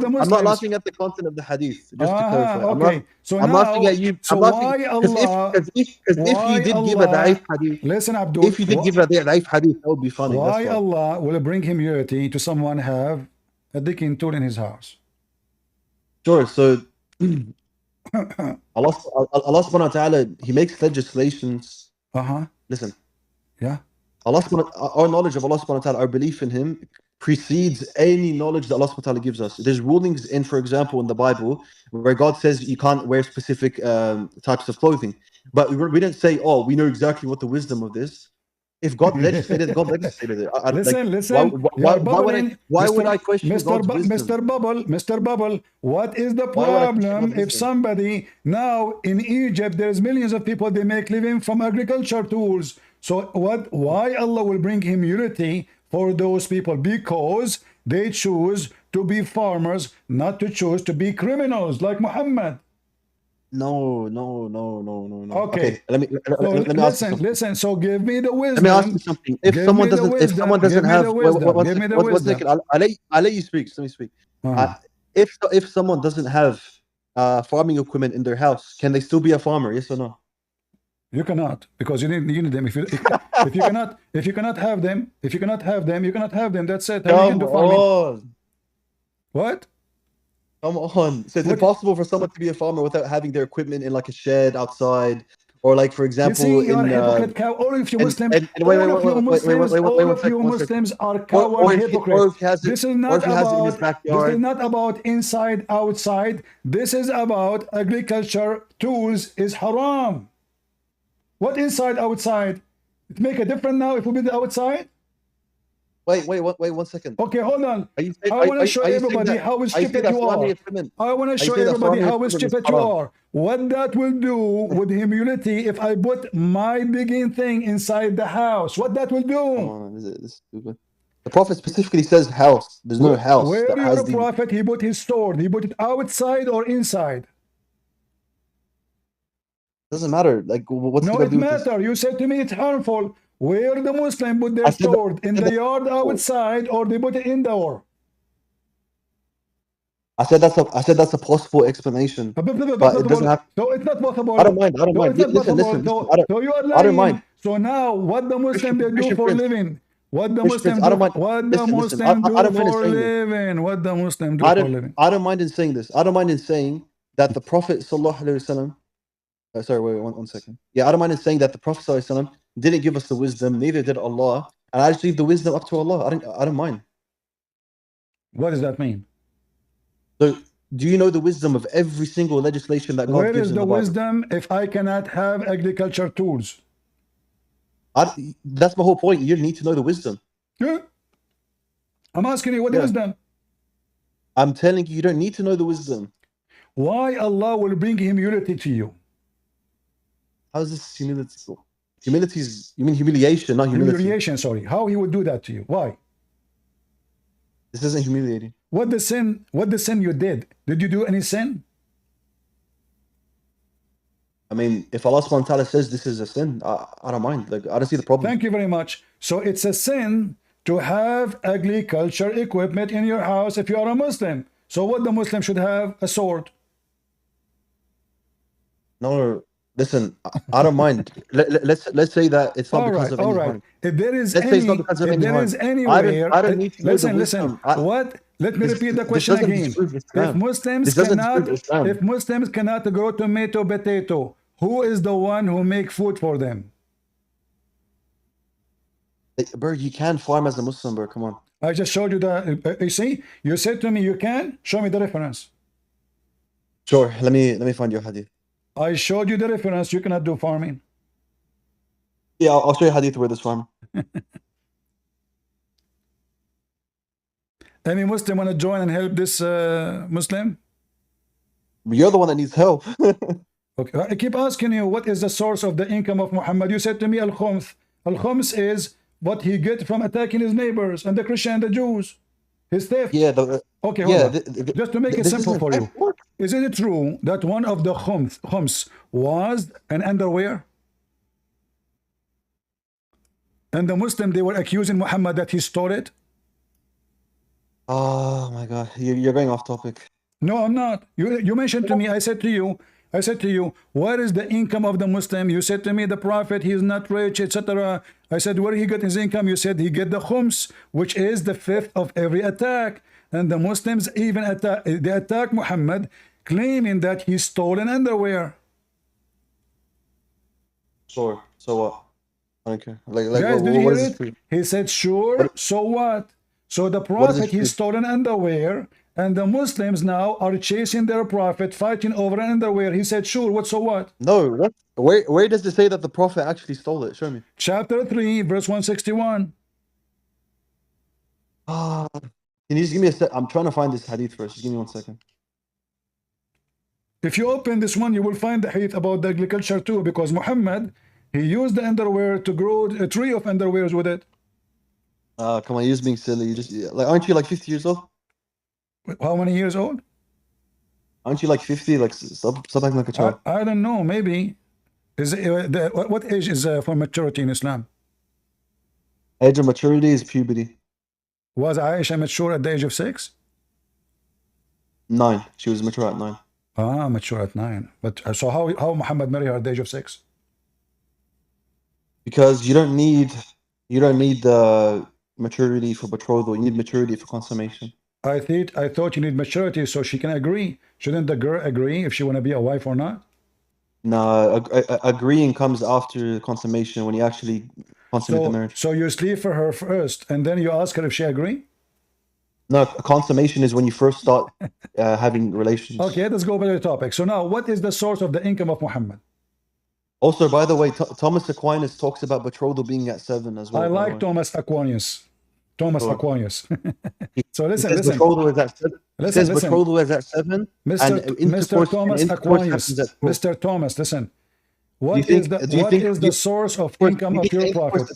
I'm not laughing at the content of the hadith. Just to clarify. Okay. I'm laughing at you. So why Allah? Because if you did give a da'if hadith, listen, Abdul. If you did give a da'if hadith, that would be funny. Why Allah will bring humility to someone have a digging tool in his house? Sure. So Allah subhanahu wa ta'ala, He makes legislations. Listen. Yeah. Our knowledge of Allah subhanahu wa ta'ala, our belief in Him precedes any knowledge that Allah subhanahu wa ta'ala gives us. There's rulings in, for example, in the Bible, where God says you can't wear specific types of clothing. But we didn't say, oh, we know exactly what the wisdom of this. If God legislated it, God legislated it. Listen. Why would I question God's wisdom? Mr. Bubble, what is the problem if somebody now in Egypt, there's millions of people, they make living from agriculture tools. So why Allah will bring humility for those people? Because they choose to be farmers, not to choose to be criminals like Muhammad. No. Okay. Let me ask you something. Listen. So give me the wisdom. Let me ask you something. If someone doesn't have, one second. I'll let you speak. Let me speak. If someone doesn't have farming equipment in their house, can they still be a farmer? Yes or no? You cannot, because you need them. If you cannot have them, you cannot have them. That's it. Come on. What? Come on. So it's impossible for someone to be a farmer without having their equipment in like a shed outside, or like, for example, you see, you're a hypocrite cow. All of you Muslims, all of you Muslims are coward hypocrites. This is not about inside, outside. This is about agriculture tools is haram. What inside, outside? It make a difference now if we be the outside? Wait, 1 second. Okay, hold on. I want to show everybody how stupid you are. I want to show everybody how stupid you are. What that will do with humility if I put my digging thing inside the house. What that will do? The Prophet specifically says house. There's no house. Where is the Prophet? He put his sword. He put it outside or inside? Doesn't matter. Like, what's no, it matter. You said to me it's harmful. Where the Muslim put their sword? In the yard outside, or they put it indoor? I said that's a possible explanation. But it doesn't have. So it's not possible. I don't mind. Listen. So you are lying. I don't mind. So now, what the Muslim they do for living? What the Muslim do? What the Muslim do for living? What the Muslim do for living? I don't mind in saying this. I don't mind in saying that the Prophet sallallahu alaihi wasallam. Sorry, wait, 1 second. Yeah, I don't mind in saying that the Prophet sallallahu alaihi wasallam didn't give us the wisdom, neither did Allah, and I just leave the wisdom up to Allah. I don't mind. What does that mean? So, do you know the wisdom of every single legislation that God gives in the Bible? Where is the wisdom if I cannot have agriculture tools? That's my whole point. You need to know the wisdom. Yeah. I'm asking you what the wisdom. I'm telling you, you don't need to know the wisdom. Why Allah will bring humility to you? How is this humility? Humility is, you mean humiliation, not humility. Humiliation, sorry. How he would do that to you? Why? This isn't humiliating. What the sin you did? Did you do any sin? I mean, if Allah subhanahu wa ta'ala says this is a sin, I don't mind. Like, I don't see the problem. Thank you very much. So it's a sin to have agriculture equipment in your house if you are a Muslim. So what the Muslim should have? A sword. No, listen, I don't mind. Let's say that it's not All because right, of all any right. harm. If there is Let's say it's not any, because of if any there harm. is anywhere, I don't need to know the listen. wisdom. What? Let me repeat the This question doesn't again. disprove If Islam. Muslims This doesn't disprove cannot, Islam. if Muslims cannot grow tomato, potato, who is the one who make food for them? Bro, you can farm as a Muslim, bro. Come on. I just showed you the. You see, you said to me you can. Show me the reference. Sure. Let me find your hadith. I showed you the reference. You cannot do farming. Yeah, I'll show you hadith where this farm. Any Muslim want to join and help this Muslim? You're the one that needs help. Okay, I keep asking you, what is the source of the income of Muhammad? You said to me, al-khums. Al-khums is what he get from attacking his neighbors and the Christian and the Jews. His theft. Yeah. Okay, hold Yeah. on. Just to make it This simple isn't for you. Isn't it true that one of the khums was an underwear? And the Muslim, they were accusing Muhammad that he stole it? Oh my God, you're going off topic. No, I'm not. You mentioned to me, I said to you, what is the income of the Muslim? You said to me, the Prophet, he is not rich, etc. I said, where he got his income? You said he get the khums, which is the fifth of every attack. And the Muslims even attack Muhammad, claiming that he stole an underwear. Sure. So what? I don't care. Like Guys, did you what hear is it? this? He said, sure, so what? So the Prophet, he stole an underwear, and the Muslims now are chasing their Prophet, fighting over an underwear. He said, sure, what, so what? No, where does it say that the Prophet actually stole it? Show me. Chapter 3, verse 161. Ah, can you just give me a sec? I'm trying to find this hadith first. Just give me 1 second. If you open this one, you will find the hadith about the agriculture too, because Muhammad, he used the underwear to grow a tree of underwears with it. Come on, you're just being silly. You just like, aren't you like 50 years old? How many years old? Aren't you like 50? Like stop acting like a child. I don't know. Maybe. Is it, what age is for maturity in Islam? Age of maturity is puberty. Was Aisha mature at the age of 6? 9. She was mature at 9. Ah, mature at 9. But so how Muhammad married her at the age of 6? Because you don't need the maturity for betrothal. You need maturity for consummation. I thought you need maturity so she can agree. Shouldn't the girl agree if she want to be a wife or not? No, agreeing comes after consummation, when you actually consummate the marriage. So you sleep for her first, and then you ask her if she agree? No, consummation is when you first start having relations. Okay, let's go back to the topic. So now, what is the source of the income of Muhammad? Also, by the way, Thomas Aquinas talks about betrothal being at 7 as well. I like Thomas Aquinas. Aquinas. So listen. Betrothal is at 7. Listen. Betrothal is at 7. Mr. Thomas Aquinas. Mr. Thomas, listen. What is the source of income of your prophet?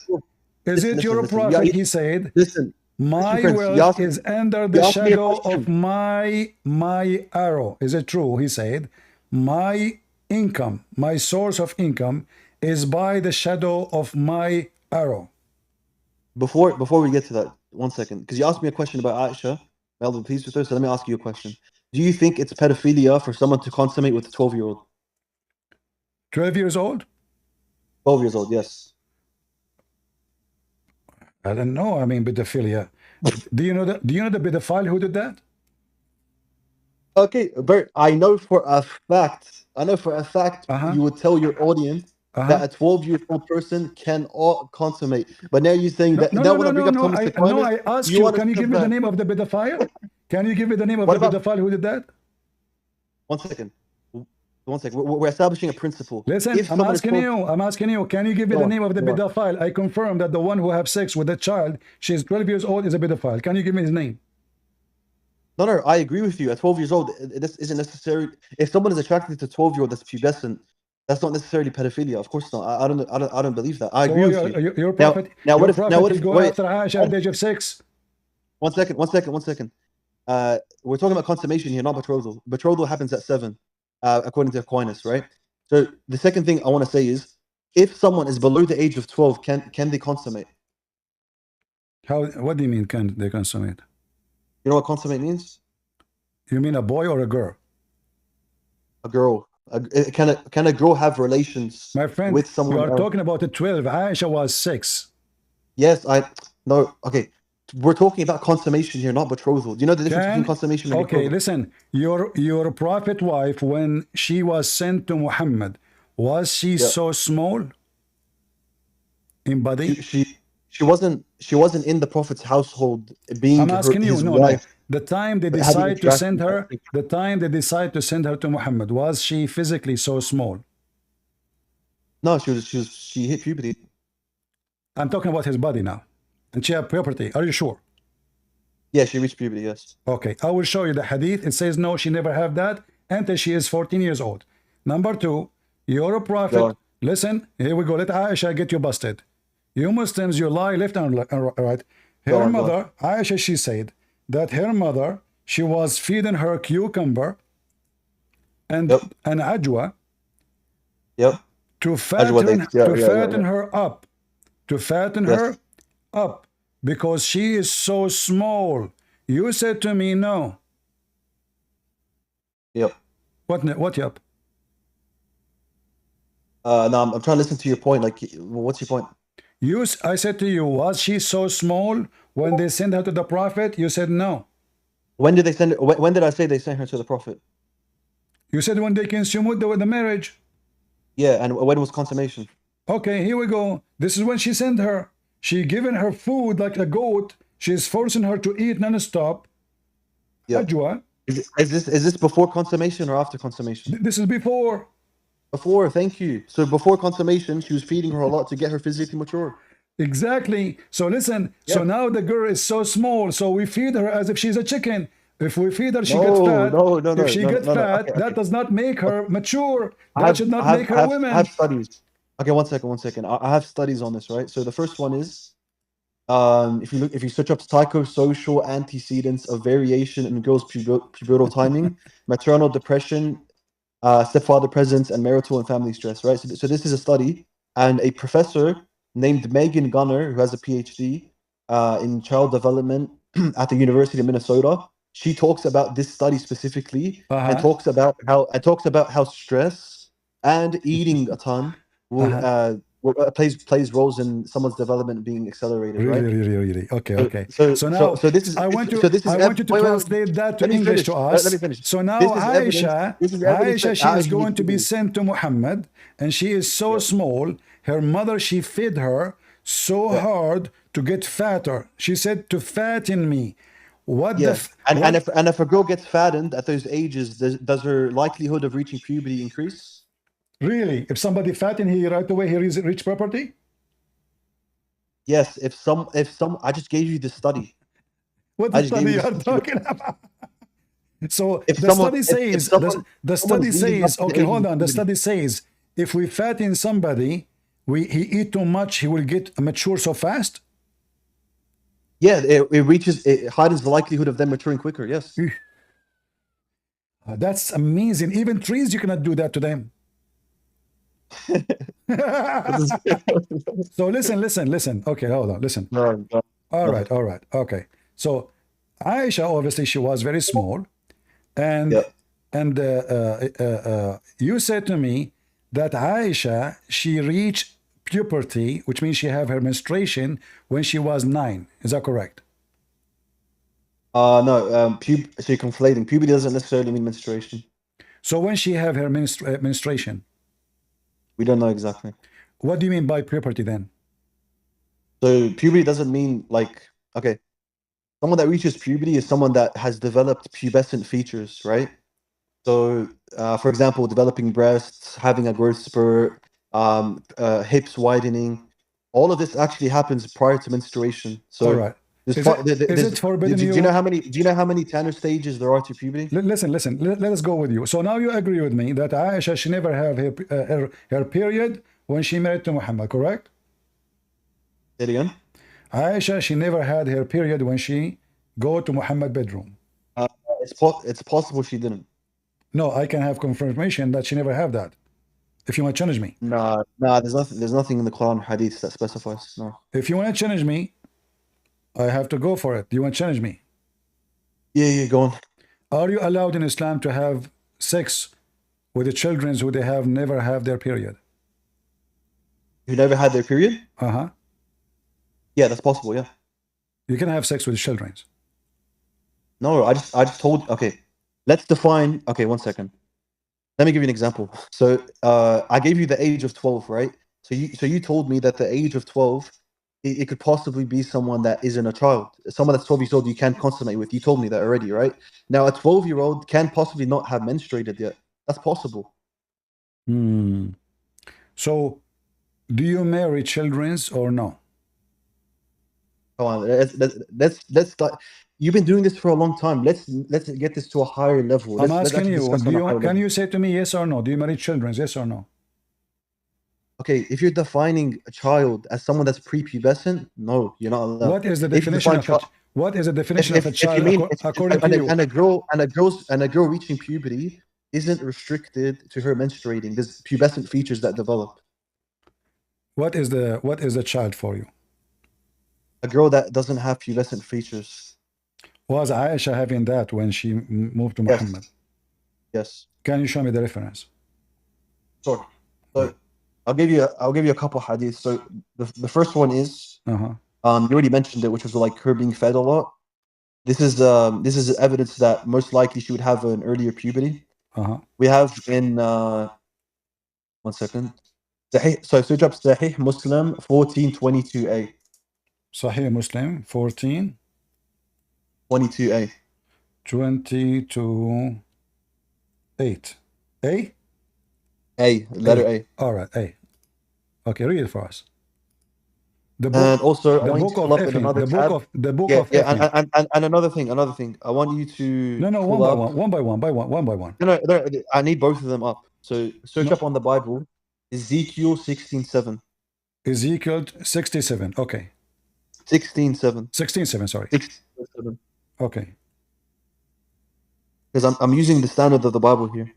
Is it your prophet? He said, listen. My wealth is under the shadow of my arrow. Is it true? He said, my income, my source of income is by the shadow of my arrow. Before we get to that, 1 second, because you asked me a question about Aisha, may Allah be pleased with her, so let me ask you a question. Do you think it's pedophilia for someone to consummate with a 12-year-old? 12 years old? 12 years old, yes. I don't know. I mean, pedophilia. Do you know the pedophile who did that? Okay, Bert, I know for a fact, you would tell your audience that a 12-year-old person can consummate. But now you're saying that No, I asked you, can you give me the name of the pedophile? Can you give me the name of the pedophile who did that? 1 second. 1 second. We're establishing a principle. Listen, I'm asking you, can you give me the name of the pedophile? I confirm that the one who have sex with a child, she's 12 years old, is a pedophile. Can you give me his name? No, I agree with you. At 12 years old, this isn't necessary. If someone is attracted to a 12-year-old that's pubescent, that's not necessarily pedophilia. Of course not. I don't believe that. I agree with you. Your prophet, what if go after Aisha at the age of 6? 1 second. We're talking about consummation here, not betrothal. Betrothal happens at 7, according to Aquinas, right? So the second thing I want to say is, if someone is below the age of 12, can they consummate? How? What do you mean? Can they consummate? You know what consummate means? You mean a boy or a girl? A girl. Can a girl have relations My friend, with you someone are else? talking about the 12. Aisha was 6. Yes, no. Okay, we're talking about consummation here, not betrothal. Do you know the difference between Can consummation and okay, betrothal? listen. Your prophet wife, when she was sent to Muhammad, was she Yeah. so small in She body? she she wasn't in the Prophet's household being I'm asking you. his No, no. wife, The time they but having decide to send interactions. her, the time they decide to send her to Muhammad, was she physically so small? No, she hit puberty. I'm talking about his body now. And she had puberty. Are you sure? Yeah, she reached puberty. Yes. Okay, I will show you the hadith. It says no, she never had that until she is 14 years old. Number two, you're a Go prophet. on. Listen, here we go. Let Aisha get you busted. You Muslims, you lie left and right. Go Her on. Go on. mother, Aisha, she said that her mother, she was feeding her cucumber Yep. and ajwa Yep. to Ajwa fatten dates. Yeah. to Yeah. Yeah. fatten Yeah. her up, to fatten her Yes. up because she is so small. You said to me no. Yep. What yep? No, I'm trying to listen to your point. Like, what's your point? I said to you, was she so small when they sent her to the prophet? You said no. When did they send it? When did I say they sent her to the Prophet? You said when they consumed the marriage. Yeah, and when was consummation? Okay, here we go. This is when she sent her. She given her food like a goat. She's forcing her to eat non-stop. Yep. Ajwa. Is this before consummation or after consummation? This is before. Before, thank you. So before consummation, she was feeding her a lot to get her physically mature. Exactly. So listen. So Yeah. now the girl is so small. So we feed her as if she's a chicken. If we feed her, she gets No, fat. no, no, If no, she no, gets no, no. Okay, fat, that okay. does not make Okay. her mature. I That have, should I not have, make I her a have, I have woman. studies. Okay, one second. I have studies on this, right? So the first one is, if you search up psychosocial antecedents of variation in girls' pubertal timing, maternal depression, stepfather presence, and marital and family stress, right? So this is a study, and a professor named Megan Gunner, who has a PhD in child development at the University of Minnesota, she talks about this study specifically, and Uh-huh. talks about how stress and eating a ton Uh-huh. plays roles in someone's development being accelerated, Really, right? really, really. Okay, So okay. so So so now so this is so this is I want you to wait, wait, wait. translate that to Let me English to finish. Let me us. finish. So now This is evidence. This is evidence Aisha, that she is Aisha needs going to be puberty. sent to Muhammad, and she is so Yeah, small. Her mother, she fed her so yeah, hard to get fatter. She said to fatten me. What the yeah. f And and what? if and if a girl gets fattened at those ages, does her likelihood of reaching puberty increase? Really? If somebody fatten, he right away he is rich property? Yes. If some, I just gave you the study. What I the just gave study you you the are study. talking about? So If the someone study if says the study someone's leading up says to the okay, age hold of on. The puberty, study says if we fatten somebody, we he eat too much, he will get mature so fast. yeah, it hardens the likelihood of them maturing quicker. Yes. That's amazing. Even trees, you cannot do that to them. This is- So listen. Okay, hold on. Listen. no, no, All no. right, all right. Okay. So Aisha, obviously, she was very small, Yeah. and you said to me that Aisha she reached puberty, which means she have her menstruation when she was 9. Is that correct? No. So you're conflating. Puberty doesn't necessarily mean menstruation. So when she have her menstruation, We don't know exactly. what do you mean by puberty then? So puberty doesn't mean like, okay, someone that reaches puberty is someone that has developed pubescent features, right? So, for example, developing breasts, having a growth spurt, hips widening, all of this actually happens prior to menstruation. All So right. there's, Is it is there's it forbidden do you know you? how many Tanner stages there are to puberty? Listen. Let us go with you. So now you agree with me that Aisha she never have her period when she married to Muhammad, correct? Say it again. Aisha she never had her period when she go to Muhammad bedroom. Uh, it's possible she didn't. No, I can have confirmation that she never have that. If you want to challenge me. Nah, there's nothing in the Quran or hadith that specifies. No. If you want to challenge me, I have to go for it. Do you want to challenge me? Yeah, go on. Are you allowed in Islam to have sex with the children who they have never have their period? Who never had their period? Uh-huh. Yeah, that's possible, yeah. You can have sex with the children. No, I just told. Okay, let's define. Okay, 1 second. Let me give you an example. So, I gave you the age of 12, right? So you told me that the age of 12, it could possibly be someone that isn't a child. Someone that's 12 years old, you can't consummate with. You told me that already, right? Now, a 12-year-old can possibly not have menstruated yet. That's possible. So, do you marry childrens or no? Come on, let's start. You've been doing this for a long time. Let's get this to a higher level. I'm Let's asking actually you, discuss on a higher can level. you say to me yes or no? Do you marry children? Yes or no? Okay, if you're defining a child as someone that's prepubescent, no, you're not allowed. What is the If you definition define of a what is the definition of a if you child mean according to you? and a girl reaching puberty isn't restricted to her menstruating. There's pubescent features that develop. What is the child for you? A girl that doesn't have pubescent features. Was Aisha having that when she moved to Yes. Muhammad? Yes. Can you show me the reference? Sure. So I'll give you a couple hadiths. So the first one is Uh-huh. you already mentioned it, which was like her being fed a lot. This is evidence that most likely she would have an earlier puberty. Uh-huh. We have in 1 second. So search up Sahih Muslim 1422a. Sahih Muslim 14 22a. 22 8. A? Letter A. All right, A. Okay, read it for us. The book, And also, I the want you book to of pull up in Ephim, another tab. the book Yeah, of Ephim. and another thing. I want you to No, pull one by up. one, one by one. No, I need both of them up. So search up on the Bible, Ezekiel 16:7. Ezekiel 67. Okay. 16:7. 16:7, sorry. 16:7. Okay. Because I'm using the standard of the Bible here.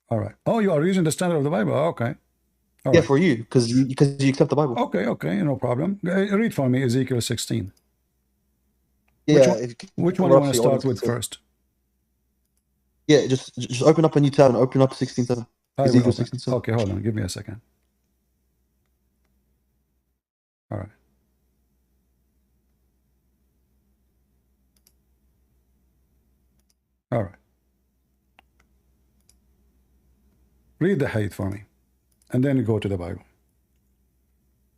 All right. Oh, you are using the standard of the Bible. Okay. All Yeah, right. for you, because you accept the Bible. Okay, no problem. Read for me Ezekiel 16. Yeah. Which one do you want to start with first? Yeah, just open up a new tab and open up 16:7. Ezekiel 16:7. Okay, hold on. Give me a second. All right. All right. Read the hadith for me, and then you go to the Bible.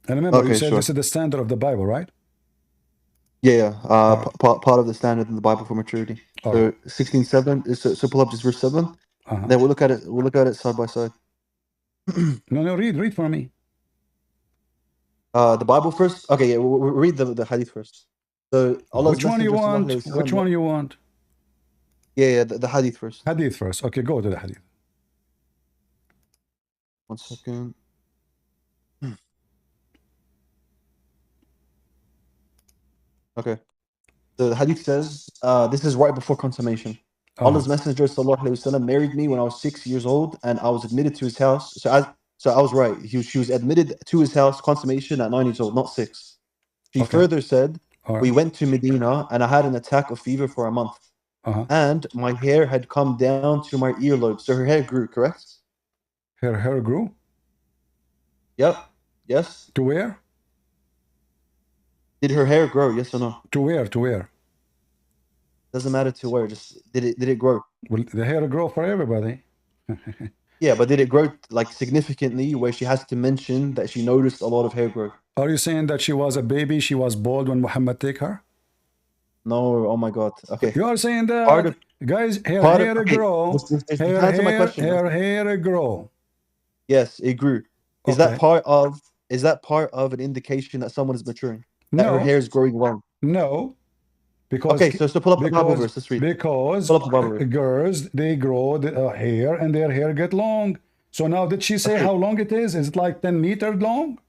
And remember, you said this is the standard of the Bible, right? Yeah. Part of the standard in the Bible for maturity. So 16:7. So pull up just verse 7. Then we'll look at it. We'll look at it side by side. No, read for me. The Bible first. Okay, yeah. We'll read the hadith first. So Allah's Which one you want? Which one you want? Yeah, the hadith first. Hadith first. Okay, go to the hadith. 1 second. Okay. The hadith says, this is right before consummation. Allah's Messenger ﷺ married me when I was 6 years old, and I was admitted to his house. So I was right. She was admitted to his house, consummation at 9 years old, not 6. She further said, we went to Medina, and I had an attack of fever for a month. And my hair had come down to my earlobe. So her hair grew, correct? Her hair grew? Yep. Yes. To where? Did her hair grow? Yes or no? To where? To where? Doesn't matter to where. Just did it grow? Well, the hair grow for everybody. Yeah, but did it grow like significantly where she has to mention that she noticed a lot of hair growth? Are you saying that she was a baby? She was bald when Muhammad took her? No. Oh my God. Okay. You are saying that, guys, her hair grow. Her hair grow. Yes, it grew. Is that part of an indication that someone is maturing? That her hair is growing long? No. Because, okay, so pull up the Bible verse. Let's read. Because girls, they grow the hair and their hair get long. So now, did she say how long it is? Is it like 10 meters long?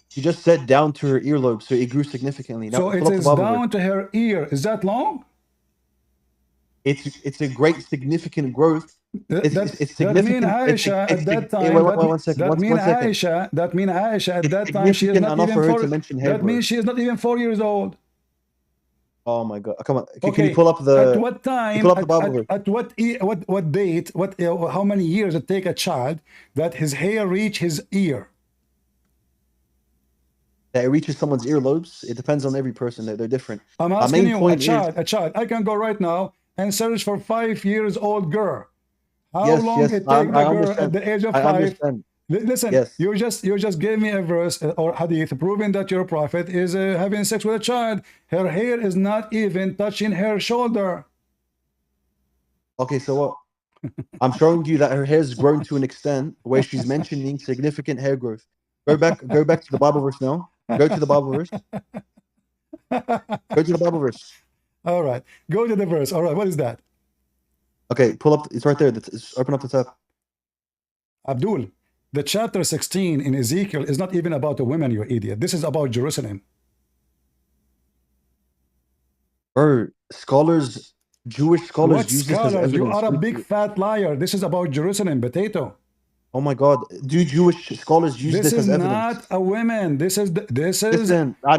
She just said down to her earlobe, so it grew significantly. Now, so it is down to her ear. Is that long? It's a great significant growth. It's That mean significant. Aisha at that Wait, time. one second. That mean One second. Aisha. That mean Aisha at It's that time. She is significant not enough even for her to four. mention hair That means growth. she is not even 4 years old. Oh my God! Come on. Can you Okay. pull up At the? what You time? pull up the Bible verse. At what date? How many years it take a child that his hair reach his ear? That it reaches someone's earlobes. It depends on every person. They're different. I'm My asking main you, a point is child, a child. I can go right now and search for 5 years old girl. How yes, long yes. it take I the girl at understand. the age of I 5? understand. Listen, Yes. you just gave me a verse or hadith proving that your prophet is having sex with a child. Her hair is not even touching her shoulder. Okay. So what? I'm showing you that her hair has grown to an extent where she's mentioning significant hair growth. Go back to the Bible verse now. Go to the Bible verse. Go to the Bible verse. All right, go to the verse. All right, what is that? Okay, pull up. It's right there. Open up the tab. Abdul, the chapter 16 in Ezekiel is not even about the women, you idiot. This is about Jerusalem. Bro, scholars, Jewish scholars What use this as scholars? You evidence. are a big fat liar. This is about Jerusalem, potato. Oh my God, do Jewish scholars use This this is as evidence? not a women. Listen, I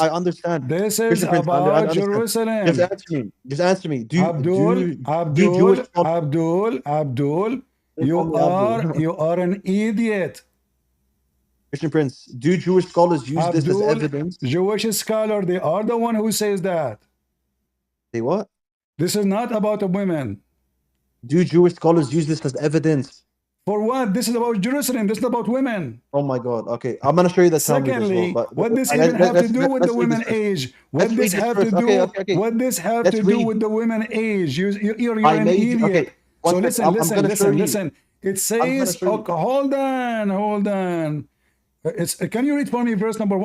understand. this is Christian Prince, I about understand. Just Jerusalem. answer me. Just answer me. Abdul, Do Jewish Abdul, scholars Abdul, Abdul, call me Abdul? you are an idiot. Christian Prince, do Jewish scholars use this as Abdul, evidence? Jewish scholar, they are the one who says that. Say what? This is not about the women. Do Jewish scholars use this as evidence? For what? This is about Jerusalem. This is about women. Oh my God. Okay, I'm gonna show you the Talmud as well. Secondly, But what this even have to do with the let's read this women first. age? Let's What read this this have first. to do? Okay. What this have Let's to do read. with the women age? You're I an made you. idiot. Okay, one So second. I'm gonna show you. listen. It I'm gonna says, show you. okay, hold on. Can you read for me verse number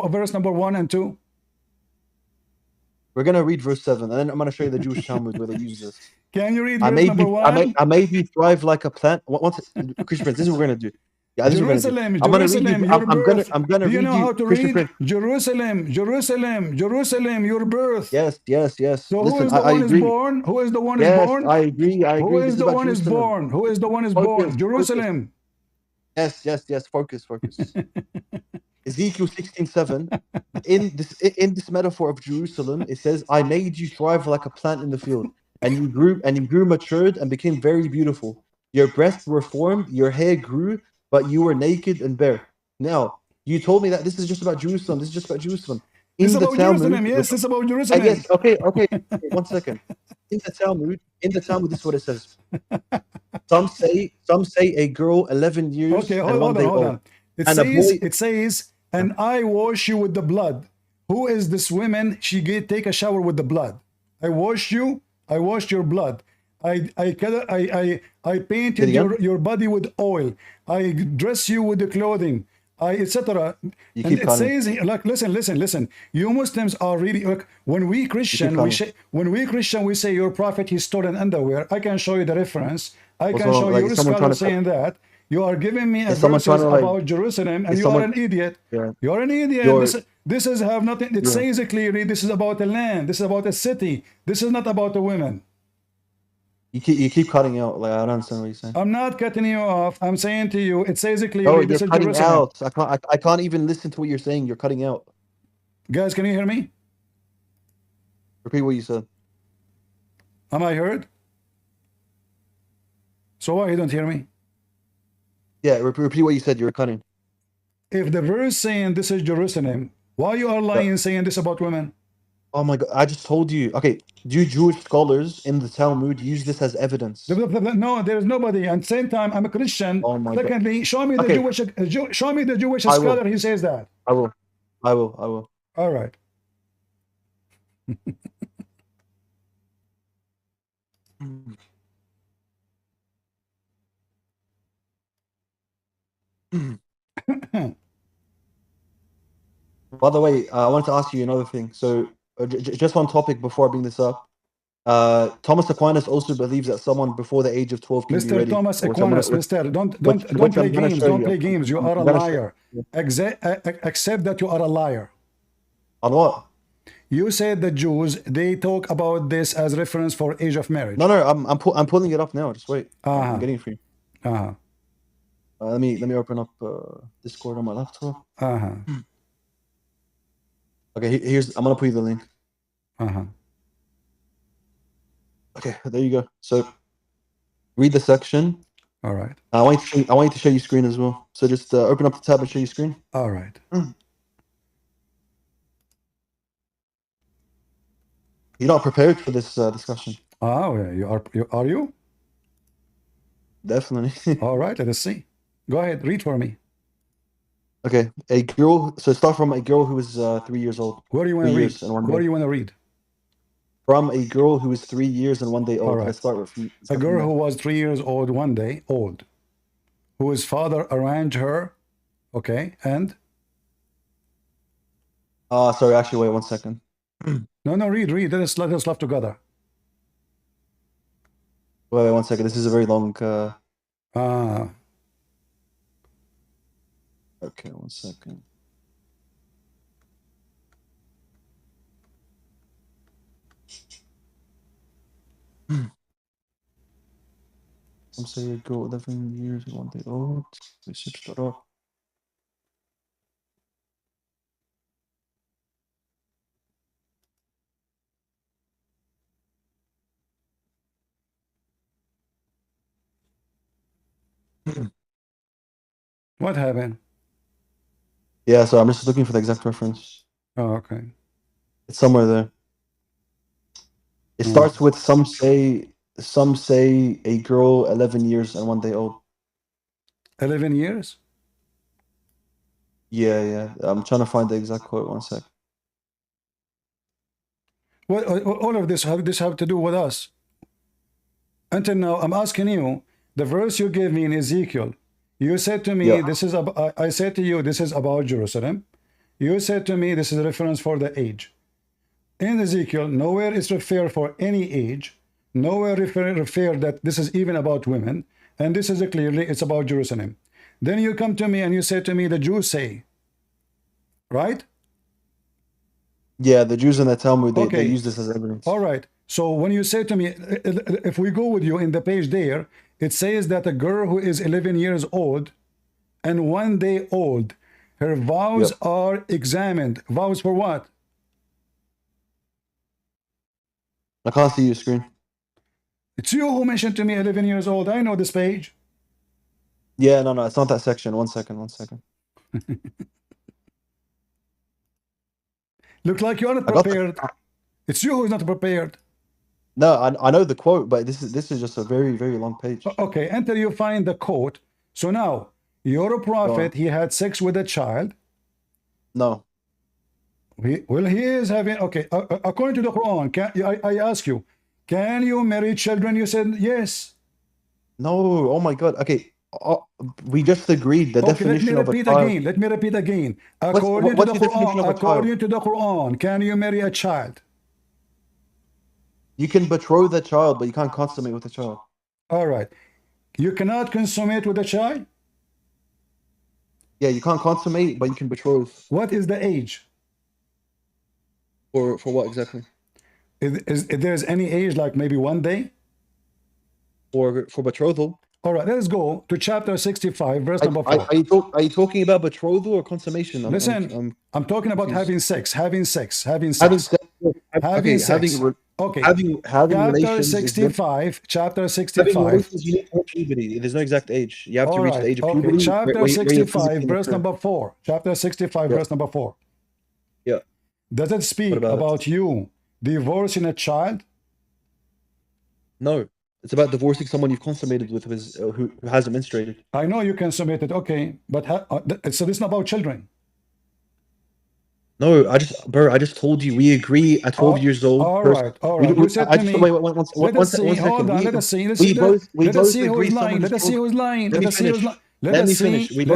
1 and 2? We're gonna read verse 7, and then I'm gonna show you the Jewish Talmud where they use this. Can you read verse number 1? I made you thrive like a plant. Christian Prince, this is what we're gonna do. Yeah, this is what we're gonna do. Jerusalem, I'm gonna read Jerusalem, you. your birth. I'm gonna Do you read know how you, to Christian read? Prince. Jerusalem, Jerusalem, Jerusalem, your birth. Yes. So Listen, who is the I one is agree. born? Who is the one is Yes, born? I agree. Who This is is the about one is Jerusalem. born? Who is the one is Focus, born? focus. Jerusalem. Yes. Focus. Ezekiel 16:7. In this metaphor of Jerusalem, it says, "I made you thrive like a plant in the field, and you grew, matured, and became very beautiful. Your breasts were formed, your hair grew, but you were naked and bare." Now, you told me that this is just about Jerusalem. This is just about Jerusalem. This is In the about Talmud, Jerusalem. Yes, this is about Jerusalem. yes, okay. 1 second. In the Talmud, this is what it says. Some say a girl 11 years Okay, and one day hold old. on. And a boy. It says, and I wash you with the blood. Who is this woman? She take a shower with the blood. I washed you. I washed your blood. I painted your body with oil. I dress you with the clothing. Etc. And it says, like, listen. You Muslims are really like, when we Christian we say your prophet he stolen underwear. I can show you the reference. I can show you scholar saying that. You are giving me a verses about Jerusalem, and you are an idiot. Yeah. You are an idiot. This is have nothing. It says it clearly. This is about the land. This is about a city. This is not about the women. You keep cutting out. Like, I don't understand what you're saying. I'm not cutting you off. I'm saying to you, it says it clearly. Oh, this you're is cutting Jerusalem. out. I can't even listen to what you're saying. You're cutting out. Guys, can you hear me? Repeat what you said. Am I heard? So why you don't hear me? Yeah, repeat what you said. You're cutting. If the verse saying this is Jerusalem, why you are lying saying this about women? Oh my God! I just told you. Okay, do Jewish scholars in the Talmud use this as evidence? No, there is nobody. And same time, I'm a Christian. Oh my Secondly, God. show me the Jewish scholar who says that. I will. All right. By the way, I wanted to ask you another thing. So, just one topic before I bring this up. Thomas Aquinas also believes that someone before the age of 12 can be ready. Thomas Aquinas, don't play games. Don't play games. You are a liar. Accept that you are a liar. On what? You said the Jews, they talk about this as reference for age of marriage. No, I'm pulling it up now. Just wait. I'm getting it for you. Uh-huh. Let me open up Discord on my laptop. Uh-huh. Okay, here's. I'm gonna put you the link. Uh-huh. Okay, there you go. So read the section. All right. I want you to share your screen as well. So just open up the tab and share your screen. All right. You're not prepared for this discussion. Oh, yeah. Are you? Definitely. All right. Let us see. Go ahead. Read for me. Okay, a girl. So start from a girl who is 3 years old. Where do you want to read? Where do you want to read? From a girl who is 3 years and 1 day old. All right. Let's start with you. A girl who was 3 years old, 1 day old, whose father arranged her. Okay, and? Sorry, actually, wait 1 second. No, read. Let us laugh together. Wait 1 second. This is a very long. Okay, 1 second. Some say a girl 11 years and 1 day old. We switched that up. What happened? Yeah, so I'm just looking for the exact reference. Oh, okay. It's somewhere there. It starts with some say a girl 11 years and 1 day old. 11 years? Yeah. I'm trying to find the exact quote. 1 sec. What all of this, how did this have to do with us? Until now, I'm asking you, the verse you gave me in Ezekiel, you said to me, Yeah. this is I said to you, this is about Jerusalem. You said to me, this is a reference for the age. In Ezekiel, nowhere is referred for any age. Nowhere refer that this is even about women. And this is clearly, it's about Jerusalem. Then you come to me and you say to me, the Jews say, right? Yeah, the Jews in the Talmud, they use this as evidence. All right. So when you say to me, if we go with you in the page there, it says that a girl who is 11 years old and 1 day old, her vows are examined. Vows for what? I can't see your screen. It's you who mentioned to me 11 years old. I know this page. Yeah, no, it's not that section. 1 second. Look like you're not prepared. It's you who's not prepared. No, I know the quote, but this is just a very, very long page. Okay, until you find the quote. So now, you're a prophet. He had sex with a child. No. Well, he is having, okay, according to the Quran, I ask you, can you marry children? You said yes. No, oh my God. Okay, we just agreed the definition of a child. Let me repeat again. According to the Quran, can you marry a child? You can betroth a child, but you can't consummate with a child. All right. You cannot consummate with a child? Yeah, you can't consummate, but you can betroth. What is the age? For what exactly? Is there's any age, like maybe 1 day? For betrothal. All right, let's go to chapter 65, verse number 4. Are you talking about betrothal or consummation? Listen, I'm talking about having sex. Having sex, Okay. Having Chapter 65. You need to reach puberty. There's no exact age. You have to reach the age of puberty. Chapter 65, verse number 4. Chapter 65, verse number 4. Yeah. Does it speak about you divorcing a child? No. It's about divorcing someone you've consummated with who hasn't menstruated. I know you consummated, okay, but so this is not about children. No, I just told you we agree at 12 years old. All right. You said to me. Let us see. Hold on. Let us see. Let us see who is lying. Let us see who is lying. Let us see who is lying. Let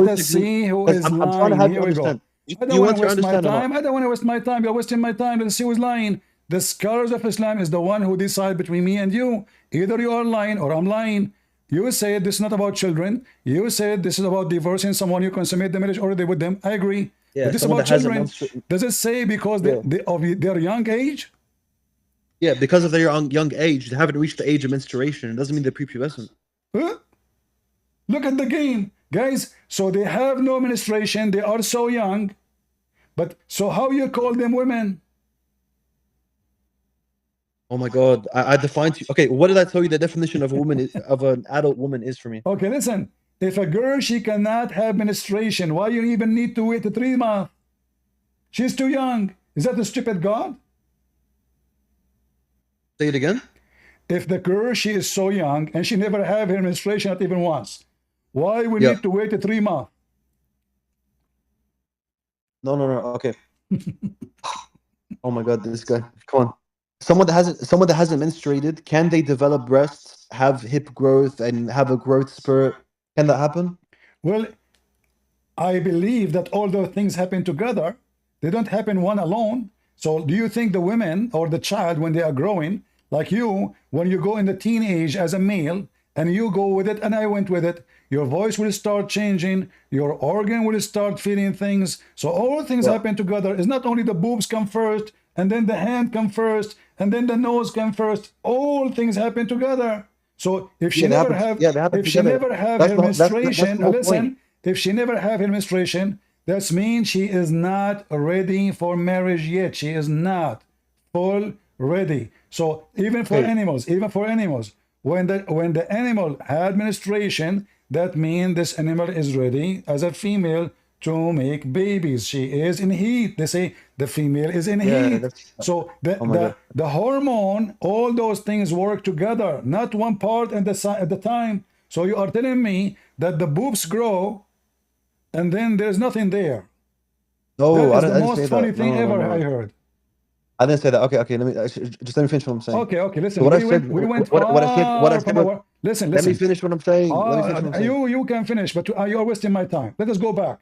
us see who is lying. Here we go. I don't want to waste my time. I don't want to waste my time. You're wasting my time. Let's see who's lying. The scholars of Islam is the one who decide between me and you. Either you are lying or I'm lying. You said this is not about children. You said this is about divorcing someone you consummate the marriage already with them. I agree. Yeah, Is this someone about that hasn't children? menstruated. Does it say because Yeah. of their young age? Yeah, because of their young age, they haven't reached the age of menstruation. It doesn't mean they're prepubescent. Huh? Look at the game, guys. So they have no menstruation. They are so young. But so how you call them women? Oh my God, I defined you. Okay, what did I tell you the definition of a woman of an adult woman is for me? Okay, listen. If a girl, she cannot have menstruation, why you even need to wait 3 months? She's too young. Is that a stupid God? Say it again. If the girl, she is so young and she never have her menstruation not even once, why we Yeah. need to wait 3 months? No, no, no. Okay. Oh my God, this guy. Come on. Someone that hasn't menstruated, can they develop breasts, have hip growth, and have a growth spurt? Can that happen? Well, I believe that all those things happen together. They don't happen one alone. So do you think the women or the child, when they are growing, like you, when you go in the teenage as a male and you go with it and I went with it, your voice will start changing, your organ will start feeling things. So all things Yeah. happen together. It's not only the boobs come first and then the hand come first and then the nose come first. All things happen together. So if she Yeah, they never happen. have Yeah, they happen if she together. never have That's her the that's menstruation, the whole point. listen, if she never have her menstruation, that means she is not ready for marriage yet. She is not full ready. So even for Okay. animals, when the animal had menstruation, that means this animal is ready as a female to make babies. She is in heat. They say the female is in Yeah, heat. that's. So the Oh my the God. the hormone, all those things work together, not one part at the time. So you are telling me that the boobs grow and then there's nothing there. That No, is the I didn't most say funny that. No, thing no, no, ever I no. heard. I didn't say that. Okay, okay. Just let me finish what I'm saying. Okay, okay, So listen, what I said, we went what I far said from was, our listen, let me listen. finish what I'm saying. Let me finish what I'm saying. You can finish, but you are wasting my time. Let us go back.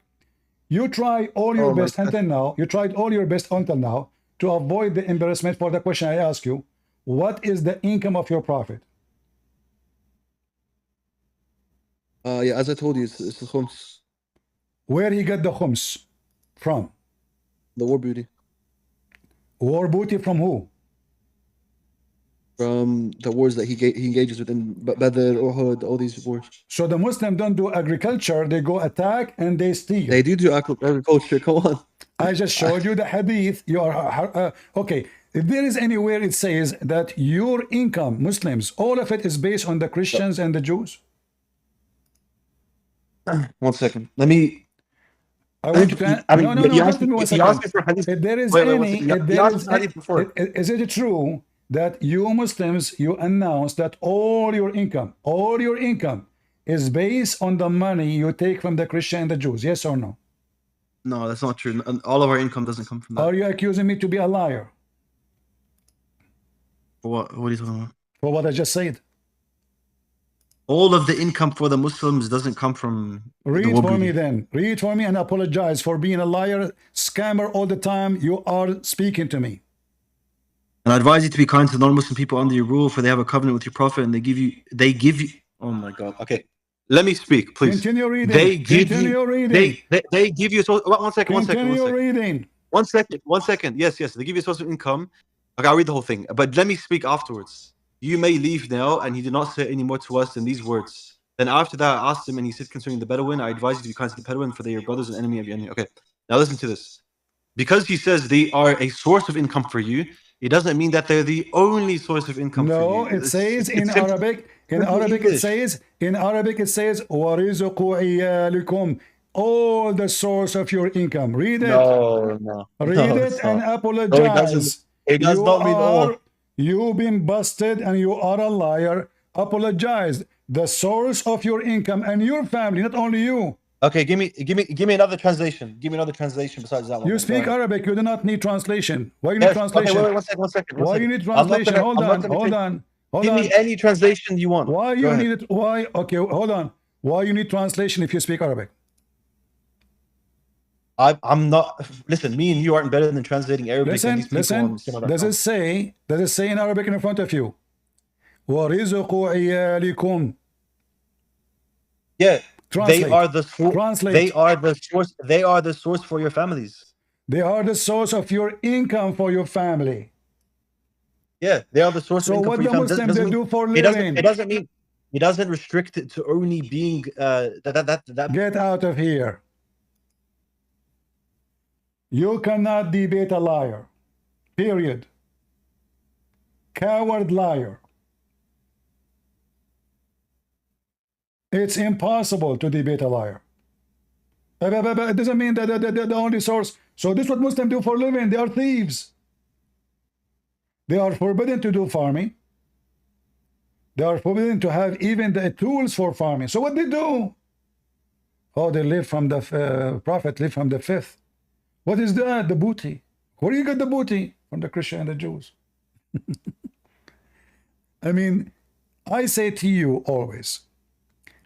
You try all your Oh my best God. until now. You tried all your best until now to avoid the embarrassment for the question I ask you. What is the income of your prophet? Yeah, as I told you, it's the khums, Where he got the khums from? the war booty War booty from who? from the wars that he engages with in Badr, Uhud, all these wars. So the Muslim don't do agriculture, they go attack and they steal. They do agriculture. Come on. I just showed you the hadith. You are okay. If there is anywhere it says that your income, Muslims, all of it is based on the Christians and the Jews. 1 second. Let me. I want you to. I No, mean, no, no. you Don't asked give me. me one You asked second. me for hadith. If there is Wait, 1 any, second. if You there asked me is, for hadith before. is it true that you Muslims you announce that all your income is based on the money you take from the Christian and the Jews? Yes or no? No, that's not true. All of our income doesn't come from that. Are you accusing me to be a liar For what? What are you talking about? for what I just said? All of the income for the Muslims doesn't come from the Read war for me booty. then. Read for me and apologize for being a liar, scammer all the time. You are speaking to me. And I advise you to be kind to non-Muslim people under your rule, for they have a covenant with your prophet, and they give you. Oh my God. Okay, let me speak, please. Continue reading. They give you. Continue reading. They give you. One second. Continue reading. 1 second. 1 second. Yes, yes. They give you a source of income. Okay, I'll read the whole thing, but let me speak afterwards. You may leave now, and he did not say any more to us than these words. Then after that, I asked him, and he said concerning the Bedouin, I advise you to be kind to the Bedouin, for they are your brothers and enemy of your enemy. Okay, now listen to this. Because he says they are a source of income for you, it doesn't mean that they're the only source of income for No, you. it says in It's simple, Arabic. In simple Arabic English. it says وَرِزُقُ عِيَالِكُمْ, all the source of your income. Read it. No, no, Read no, it it's and not. No, it doesn't. apologize. It does not mean all. You've been busted and you are a liar. Apologize. The source of your income and your family, not only you. Okay, give me another translation. Give me another translation besides that one. You Then. Go speak ahead. Arabic. You do not need translation. Why you need Yes. Okay. translation? Wait. 1 second. Why you need I'm not translation? gonna. Hold I'm not on. gonna Hold take. on. Hold Give on. me any translation you want. Why Go you ahead. need it? Why? Okay, hold on. Why you need translation if you speak Arabic? I'm not. Listen, me and you aren't better than translating Arabic than these people on Listen. Does it cinema.com. say? Does it say in Arabic in front of you? وَرِزُقُ عِيَالِكُمْ. Yeah. They Translate. are the source. They Translate. are the source. They are the source for your families. They are the source of your income for your family. Yeah, they are the source of So income for what your the family. Muslim Doesn't they mean do for it doesn't. It living? doesn't mean it doesn't restrict it to only being that. Get out of here. You cannot debate a liar. Period. Coward liar. It's impossible to debate a liar. But it doesn't mean that they're the only source. So this is what Muslims do for a living. They are thieves. They are forbidden to do farming. They are forbidden to have even the tools for farming. So what they do? Oh, they live from the Prophet live from the fifth. What is that? The booty. Where do you get the booty? From the Christian and the Jews. I mean, I say to you always,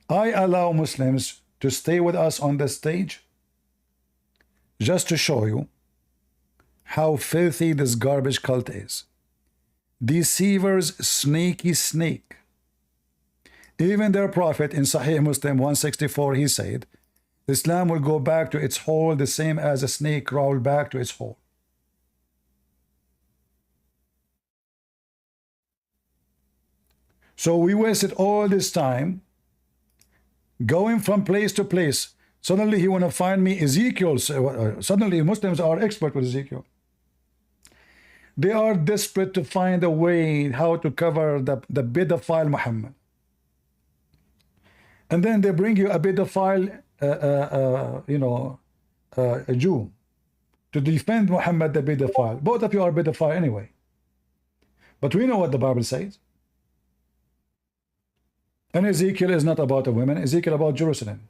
I allow Muslims to stay with us on the stage just to show you how filthy this garbage cult is. Deceivers, sneaky snake. Even their prophet in Sahih Muslim 164, he said, Islam will go back to its hole the same as a snake crawled back to its hole. So we wasted all this time going from place to place. Suddenly he want to find me Ezekiel. Suddenly Muslims are expert with Ezekiel. They are desperate to find a way how to cover the pedophile Muhammad. And then they bring you a pedophile, a Jew, to defend Muhammad the pedophile. Both of you are pedophile anyway. But we know what the Bible says. And Ezekiel is not about a woman. Ezekiel about Jerusalem.